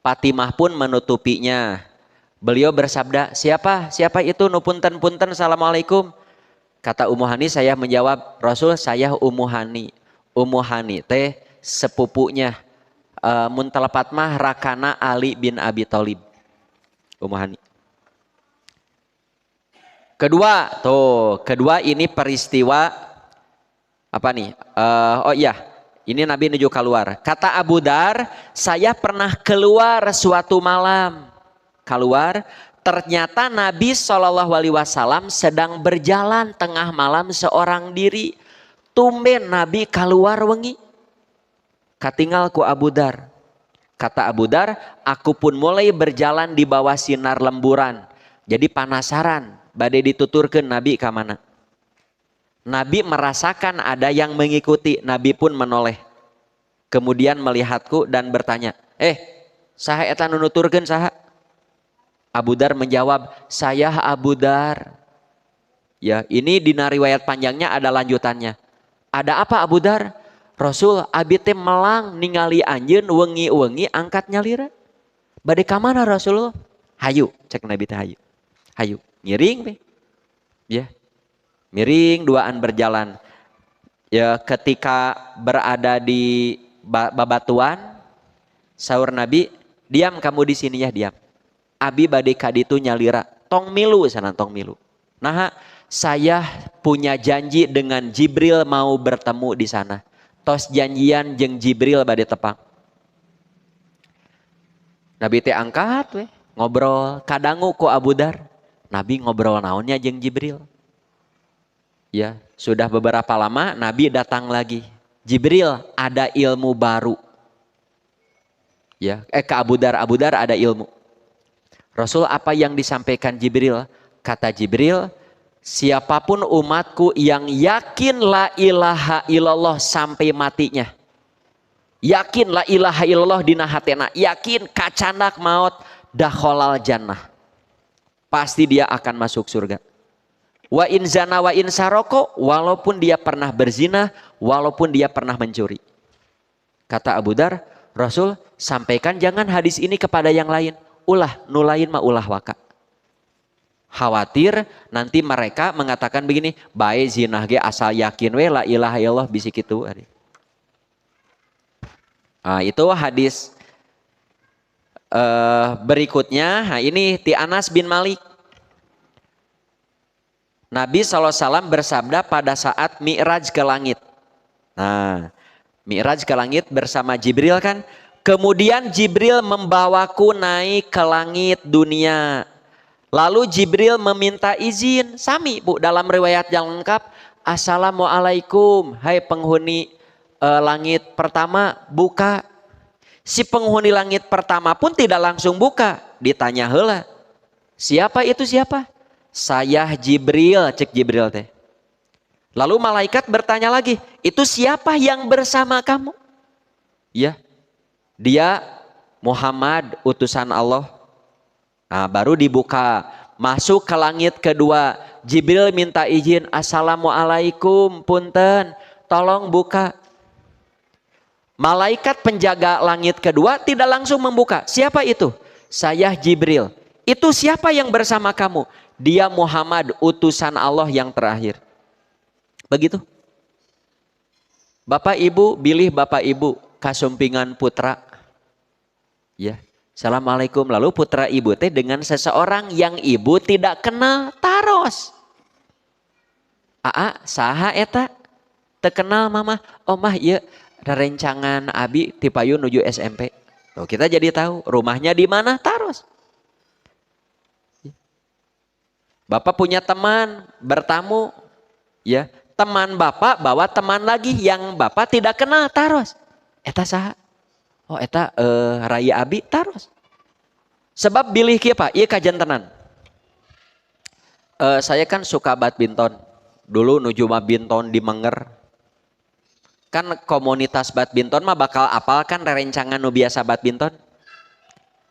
Fatimah pun menutupinya. Beliau bersabda, siapa itu nu punten assalamualaikum. Kata Ummu Hani, saya menjawab, Rasul saya Ummu Hani. Ummu Hani teh sepupunya. Mun telepat mah Rakana Ali bin Abi Thalib. Ummu Hani. Kedua ini peristiwa apa nih? Ini Nabi menuju keluar. Kata Abu Dar, saya pernah keluar suatu malam. Ternyata Nabi SAW sedang berjalan tengah malam seorang diri. Tumben Nabi keluar wengi. Katinggal ku Abu Dar. Kata Abu Dar, aku pun mulai berjalan di bawah sinar lemburan. Jadi penasaran. Badai dituturkan Nabi ke mana. Nabi merasakan ada yang mengikuti. Nabi pun menoleh. Kemudian melihatku dan bertanya. Saha eta nu nuturkeun saha? Abu Dar menjawab. Saya Abu Dar. Ya, ini di riwayat panjangnya ada lanjutannya. Ada apa Abu Dar? Rasul, abi teh melang ningali anjeun wengi-wengi angkat nyalira. Bade ka mana Rasulullah? Hayu, cek Nabi teh hayu. Hayu, ngiring be. Ya. Miring duaan berjalan. Ya, ketika berada di babatuan, sahur Nabi, diam kamu di sini ya, diam. Abi bade ka ditu nyalira, tong milu sana tong milu. Nah, saya punya janji dengan Jibril mau bertemu di sana. Tos janjian jeung Jibril bade tepang. Nabi teh angkat we, ngobrol, kadangu ku Abu Dar. Nabi ngobrol naonnya jeung Jibril. Ya, sudah beberapa lama Nabi datang lagi. Jibril, ada ilmu baru. Ya, ke Abu Dar ada ilmu. Rasul, apa yang disampaikan Jibril? Kata Jibril, siapapun umatku yang yakin la ilaha illallah sampai matinya. Yakin la ilaha illallah dina hatena, yakin kacanak maut dakhalal jannah. Pasti dia akan masuk surga. Wa in zana wa in saroko, walaupun dia pernah berzina, walaupun dia pernah mencuri. Kata Abu Dar, Rasul, sampaikan jangan hadis ini kepada yang lain. Ulah, nulain mah ulah waka. Khawatir nanti mereka mengatakan begini, bae zinah ge asal yakin we la ilaha illallah bisi kitu. Nah, itu hadis berikutnya. Nah, ini ti Anas bin Malik. Nabi SAW bersabda pada saat Mi'raj ke langit. Nah, Mi'raj ke langit bersama Jibril kan. Kemudian Jibril membawaku naik ke langit dunia. Lalu Jibril meminta izin. Sami bu, dalam riwayat yang lengkap. Assalamualaikum, hai penghuni langit pertama, buka. Si penghuni langit pertama pun tidak langsung buka. Ditanya heula. Siapa itu siapa? Saya Jibril, cek Jibril teh. Lalu malaikat bertanya lagi, itu siapa yang bersama kamu? Ya, dia Muhammad utusan Allah. Nah, baru dibuka, masuk ke langit kedua. Jibril minta izin, assalamualaikum, punten, tolong buka. Malaikat penjaga langit kedua tidak langsung membuka. Siapa itu? Saya Jibril. Itu siapa yang bersama kamu? Dia Muhammad utusan Allah yang terakhir. Begitu. Bapak Ibu, bilih Bapak Ibu kasumpingan putra. Ya. Assalamualaikum. Lalu putra ibu teh dengan seseorang yang ibu tidak kenal taros. Aa, saha eta? Teu kenal mama. Oh mah ieu rerencangan abi ti payun nuju SMP. Tuh, kita jadi tahu rumahnya di mana, taros. Bapak punya teman bertamu, ya teman bapak bawa teman lagi yang bapak tidak kenal, taros. Eta saha? Oh eta raya abi, taros. Sebab bilih kieu Pak, ieu kajantenan. Saya kan suka badminton. Dulu nuju badminton di Menger. Kan komunitas badminton mah bakal apal kan rerencangan nu biasa badminton.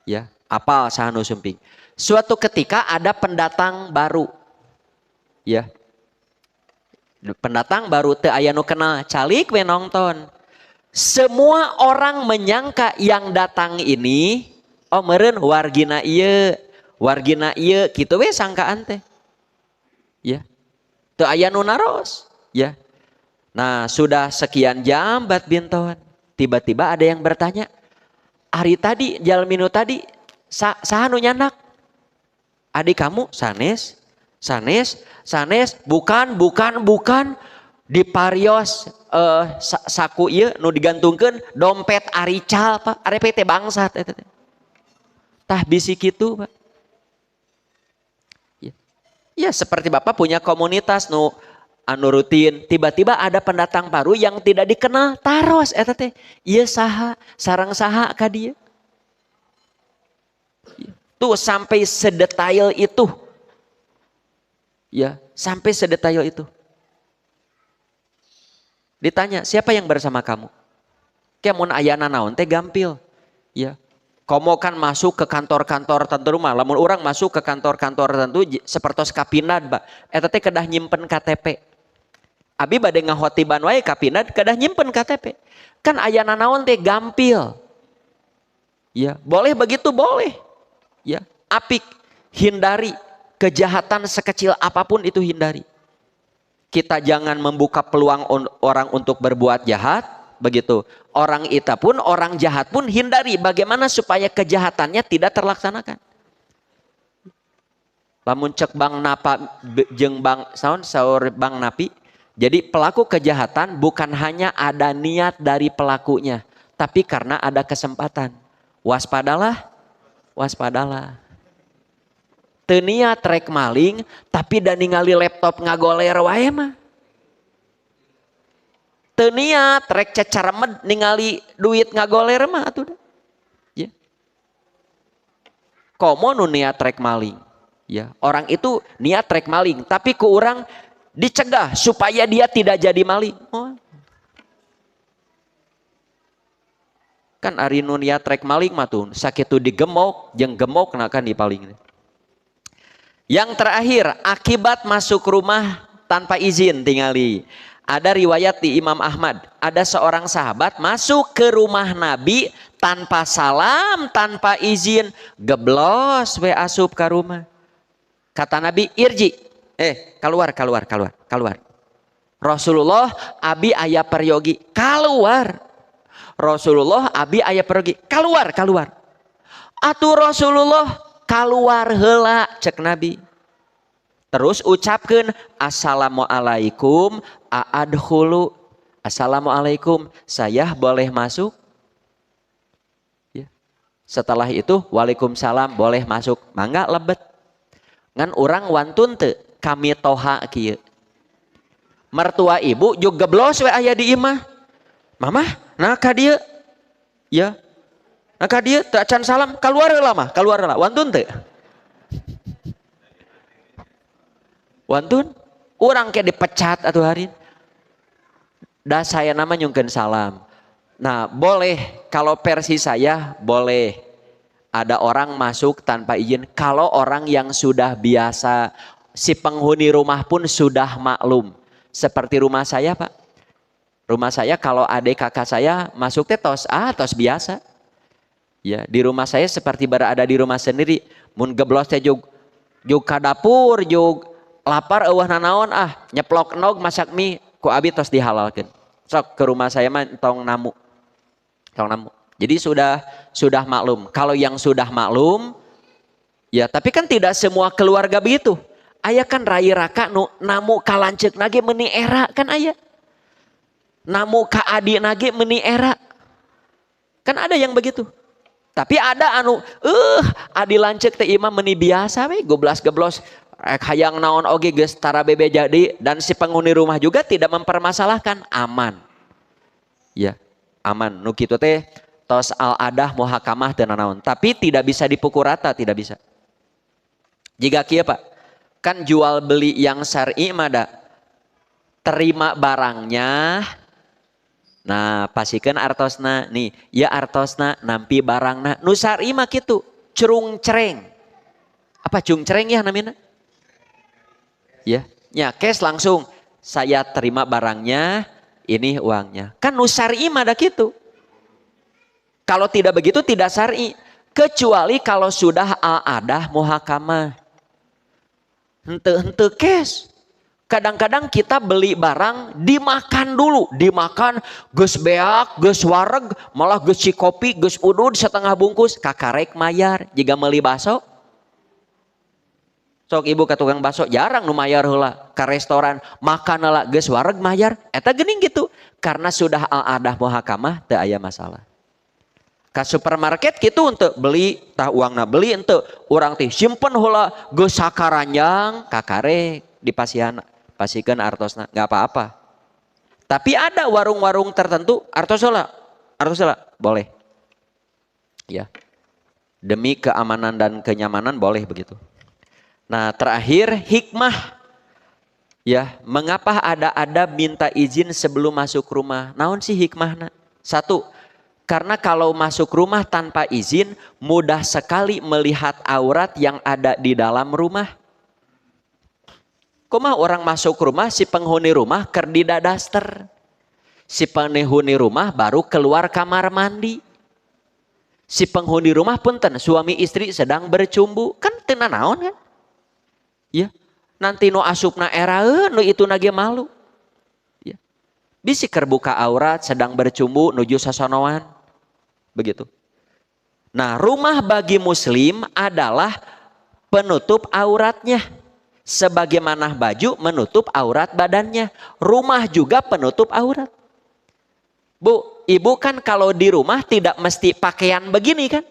Ya, apal saha nu sumping. Suatu ketika ada pendatang baru. Ya. Pendatang baru teu aya nu kenal, calik we nonton. Semua orang menyangka yang datang ini oh meureun wargina ieu kitu we sangkaan teh. Ya. Teu aya nu naros, ya. Nah, sudah sekian jam badminton, tiba-tiba ada yang bertanya, "Ari tadi, jalminu tadi saha nu nyandak?" Adik kamu sanes, bukan di parios saku ieu nu digantungkeun dompet Arical Pak, are PT bangsat eta teh. Tah bisi kitu Pak. Ya, seperti Bapak punya komunitas nu anu rutin, tiba-tiba ada pendatang baru yang tidak dikenal, taros eta teh. Ieu saha, sareng saha ka dieu. Tuh sampai sedetail itu. Ya, sampai sedetail itu. Ditanya, siapa yang bersama kamu? Kemun ayana naon teh gampil. Ya. Komo kan masuk ke kantor-kantor tentu rumah. Lamun orang masuk ke kantor-kantor tentu sepertos kapindan, Pak. Eta teh kedah nyimpen KTP. Abi bade ngahotiban wae ka Pindad kedah nyimpen KTP. Kan aya nanaon teh gampil. Ya, boleh begitu boleh. Ya, apik, hindari kejahatan sekecil apapun itu hindari. Kita jangan membuka peluang orang untuk berbuat jahat, begitu. Orang itu pun, orang jahat pun hindari bagaimana supaya kejahatannya tidak terlaksanakan. Lamun cek Bang Napa jeung Bang saur Bang Napi. Jadi pelaku kejahatan bukan hanya ada niat dari pelakunya, tapi karena ada kesempatan. Waspadalah, waspadalah. Teu niat rek maling, tapi da ningali laptop ngagoler wae mah. Teu niat rek cecaremed ningali duit ngagoler mah atuh. Ya. Komo nu niat rek maling. Ya, orang itu niat rek maling, tapi ku urang dicegah supaya dia tidak jadi maling. Oh. Kan ari nu niat rek maling mah tuh sakitu digemok jeung gemok na kan dipaling. Yang terakhir, akibat masuk rumah tanpa izin tingali. Ada riwayat di Imam Ahmad, ada seorang sahabat masuk ke rumah Nabi tanpa salam, tanpa izin, geblos we asup ke rumah. Kata Nabi, irji, keluar. Rasulullah, abi aya peryogi, keluar. Rasulullah, abi aya peryogi, keluar. Atuh Rasulullah, keluar heula, cek Nabi. Terus ucapkan, assalamualaikum, a'adkhulu. Assalamualaikum, saya boleh masuk? Ya. Setelah itu, waalaikumsalam, boleh masuk. Mangga lebet. Ngan orang wantun teu kami toha kieu. Mertua ibu juga geblos we aya di imah. Mama, nah ka dieu. Ya. Nah ka dieu teu acan salam, keluar heula mah, keluar heula. Wantun teu? Wantun? Urang ke dipecat atuh hari. Da saya nama nyungkeun salam. Nah, boleh kalau versi saya boleh. Ada orang masuk tanpa izin. Kalau orang yang sudah biasa, si penghuni rumah pun sudah maklum. Seperti rumah saya Pak. Rumah saya kalau adik kakak saya masuk teh tos biasa. Ya, di rumah saya seperti berada di rumah sendiri. Mun geblos teh jug ka dapur, jug lapar eueuh nanaon nyeplok nog masak mie ku abi tos dihalalkeun. Sok ke rumah saya mah tong namu. Jadi sudah maklum. Kalau yang sudah maklum, ya tapi kan tidak semua keluarga begitu. Aya kan rai raka nu namu kalanceuk nage meuni era kan aya. Namu ka adi nage meuni era. Kan ada yang begitu. Tapi ada anu adi lanceuk teh imam meuni biasa we goblas-geblos hayang naon oge geus tara bebe jadi dan si penghuni rumah juga tidak mempermasalahkan, aman. Ya, aman. Nu kitu teh tos al-adah muhakamah dan naon, tapi tidak bisa dipukul rata, tidak bisa. Jika kieu Pak, kan jual beli yang syar'i mada terima barangnya. Nah, pasikeun artosna nih, ya artosna nampi barangna. Nu syar'i mah kitu, cerung-cereng. Apa cung-cereng ya namanya? Ya, cash langsung saya terima barangnya, ini uangnya. Kan nu syar'i mah da kitu. Kalau tidak begitu tidak syar'i, kecuali kalau sudah al-adah muhakamah. Henteu cash. Kadang-kadang kita beli barang dimakan dulu, geus beak, geus wareg, malah geus kopi, geus udud setengah bungkus, kakarek mayar. Jika meuli baso, sok ibu ka tukang baso jarang nu mayar heula, ka restoran makan heula geus wareg mayar, eta geuning gitu. Karena sudah al-adah muhakamah teu aya masalah. Ka supermarket gitu untuk beli tah uangna beli ente urang teh simpen heula geus sakaranjang kakarek pasikeun artosna enggak apa-apa. Tapi ada warung-warung tertentu artos heula boleh. Ya. Demi keamanan dan kenyamanan boleh begitu. Nah, terakhir hikmah. Ya, mengapa ada minta izin sebelum masuk rumah? Naon sih hikmahna? Satu, karena kalau masuk rumah tanpa izin, mudah sekali melihat aurat yang ada di dalam rumah. Kumaha orang masuk rumah si penghuni rumah keur di dadaster. Si penghuni rumah baru keluar kamar mandi. Si penghuni rumah punten suami istri sedang bercumbu, kan teu nanaon kan? Ya. Nanti nu asupna eraeun nu itu nage malu. Ya. Bisi keur buka aurat sedang bercumbu nuju sasonoan. Begitu. Nah, rumah bagi muslim adalah penutup auratnya. Sebagaimana baju menutup aurat badannya, rumah juga penutup aurat. Bu, ibu kan kalau di rumah tidak mesti pakaian begini kan?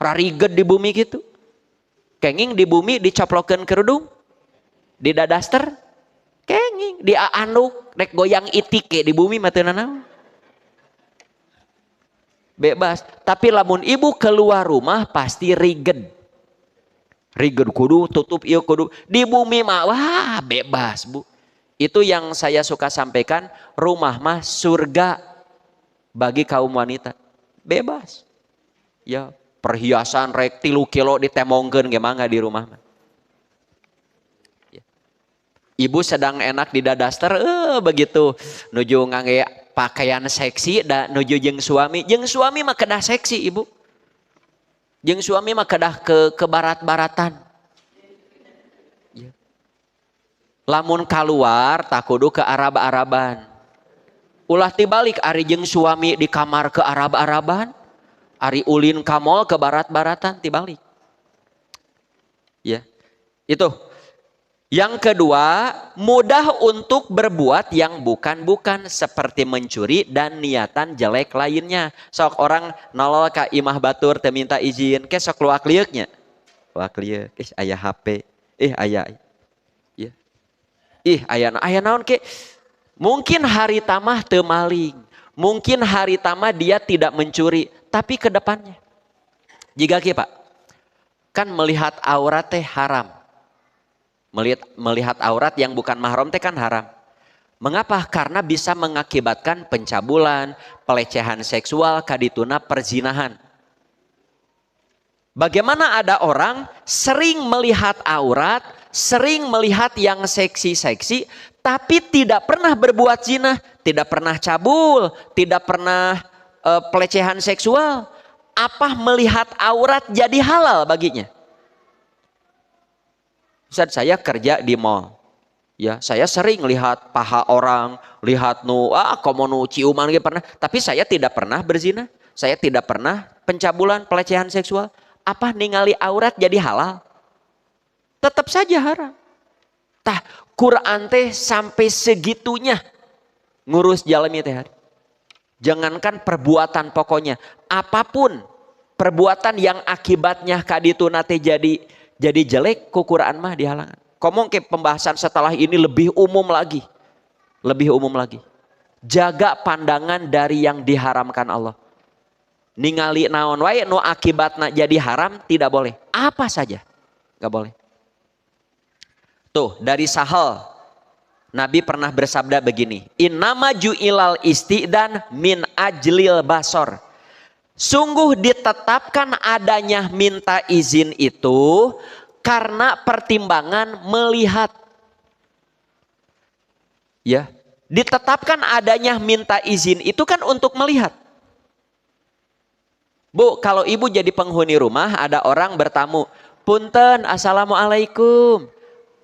Rariged di bumi gitu. Kenging di bumi dicoplokeun kerudung. Di dadaster kenging, di anduk rek goyang itike di bumi mah teu nanaon. Bebas, tapi lamun ibu keluar rumah pasti riged. Riged kudu tutup ieu kudu di bumi mah wah bebas bu. Itu yang saya suka sampaikan, rumah mah surga bagi kaum wanita. Bebas. Ya, perhiasan rek 3 kilo ditemongkeun ge mangga di rumah mah. Ya. Ibu sedang enak di dadaster begitu nuju ngangge pakaian seksi da nuju jeung suami mah kedah seksi ibu. Jeung suami mah kedah ke barat-baratan. Ya. Lamun keluar tak kudu ke Arab-Araban. Ulah tibalik ari jeung suami di kamar ke Arab-Araban, ari ulin ka mall ke barat-baratan tibalik. Ya. Itu. Yang kedua, mudah untuk berbuat yang bukan-bukan seperti mencuri dan niatan jelek lainnya. Sok orang nolol ka imah batur teu minta izin, ke sok luak lieukeun nya. Luak lieukeun, aya HP, aya. Ya. Aya naon ke? Mungkin hari tamah teu maling, mungkin hari tamah dia tidak mencuri, tapi ke depannya. Jika kieu Pak, kan melihat aurat teh haram. Melihat aurat yang bukan mahram teh kan haram. Mengapa? Karena bisa mengakibatkan pencabulan, pelecehan seksual, kadituna perzinahan. Bagaimana ada orang sering melihat aurat, sering melihat yang seksi-seksi, tapi tidak pernah berbuat zina, tidak pernah cabul, tidak pernah pelecehan seksual. Apa melihat aurat jadi halal baginya? Ustaz, saya kerja di mall. Ya, saya sering lihat paha orang, lihat komo nu ciuman gitu pernah, tapi saya tidak pernah berzina, saya tidak pernah pencabulan, pelecehan seksual. Apa ningali aurat jadi halal? Tetap saja haram. Tah, Quran teh sampai segitunya ngurus jalmi teh. Jangankan perbuatan pokoknya, apapun perbuatan yang akibatnya kadituna teh jadi jelek, ku Quran mah dihalangan. Komong ke pembahasan setelah ini lebih umum lagi. Lebih umum lagi. Jaga pandangan dari yang diharamkan Allah. Ningali naon wae nu akibatna jadi haram tidak boleh. Apa saja gak boleh. Tuh dari Sahal, Nabi pernah bersabda begini. Innama ju'ilal isti'dan min ajlil basor. Sungguh ditetapkan adanya minta izin itu karena pertimbangan melihat. Ya, ditetapkan adanya minta izin itu kan untuk melihat. Bu, kalau ibu jadi penghuni rumah, ada orang bertamu. Punten, assalamualaikum.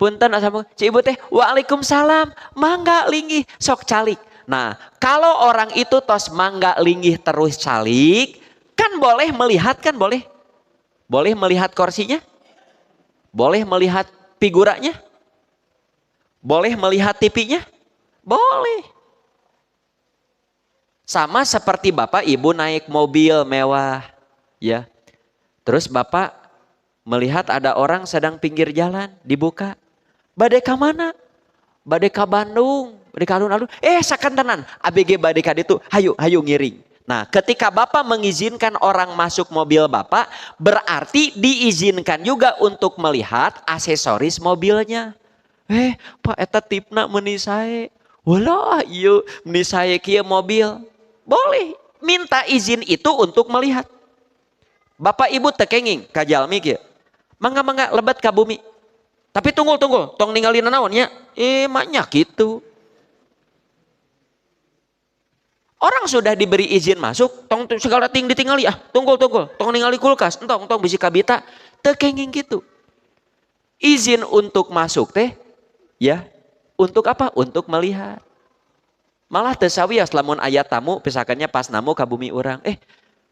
Punten, assalamualaikum. Cik ibu teh, waalaikumsalam. Mangga linggih, sok calik. Nah, kalau orang itu tos mangga linggih terus calik, kan boleh melihat, kan boleh. Boleh melihat kursinya? Boleh melihat figuranya? Boleh melihat TV-nya? Boleh. Sama seperti bapak ibu naik mobil mewah. Ya. Terus bapak melihat ada orang sedang pinggir jalan, dibuka. Bade ka mana? Bade ka Bandung, bade ka alun-alun. Sakantenan, ABG bade ka ditu, hayu ngiring. Nah, ketika Bapak mengizinkan orang masuk mobil Bapak, berarti diizinkan juga untuk melihat aksesoris mobilnya. Pak eta tipna meuni sae. Walah, ieu meuni sae kieu mobil. Boleh, minta izin itu untuk melihat. Bapak Ibu tekenging ka jalmi kieu. Mangga lebet ka bumi. Tapi tunggu, tong ningali nanaonnya. Maknya gitu. Orang sudah diberi izin masuk, tong segala ting ditingali tunggu, tong ningali kulkas, entong bisi kabita, tekenging gitu. Izin untuk masuk teh, ya, untuk apa? Untuk melihat. Malah tesawias lamun ayat tamu, pisakannya pas namu ka bumi urang,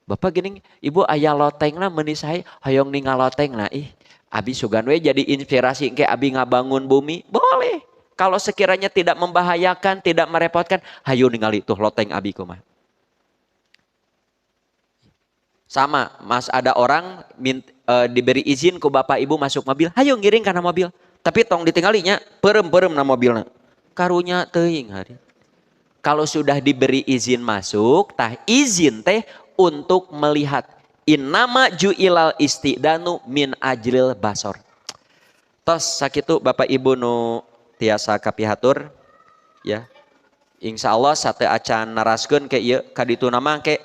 bapak gini, ibu ayah loteng lah menisai, hayong ningal loteng lah, abi sugan we jadi inspirasi ke abi ngabangun bumi, boleh. Kalau sekiranya tidak membahayakan, tidak merepotkan, hayu ningali tuh loteng abi kumah. Sama, mas ada orang diberi izin ke bapak ibu masuk mobil, hayu ngiring karena mobil. Tapi tong ditinggalinya, perem na mobilnya. Karunya teuing hari. Kalau sudah diberi izin masuk, tah izin teh untuk melihat. Innama ju'ilal istidanu min ajril basor. Tos sakitu bapak ibu nu tiasa kapihatur ya, insya Allah sate acan naraskeun ke ieu kaditu nama ke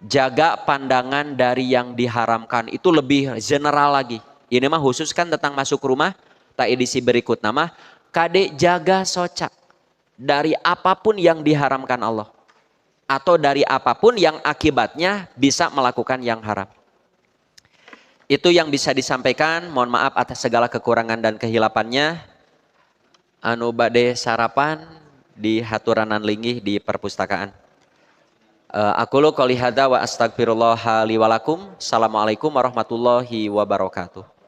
jaga pandangan dari yang diharamkan, itu lebih general lagi. Ini mah khusus kan tentang masuk rumah. Tak edisi berikut nama kade jaga soca dari apapun yang diharamkan Allah atau dari apapun yang akibatnya bisa melakukan yang haram. Itu yang bisa disampaikan. Mohon maaf atas segala kekurangan dan kehilapannya. Anu bade sarapan di haturanan linggih di perpustakaan. Aku qouli hadza wa astagfirullah li wa lakum. Assalamualaikum warahmatullahi wabarakatuh.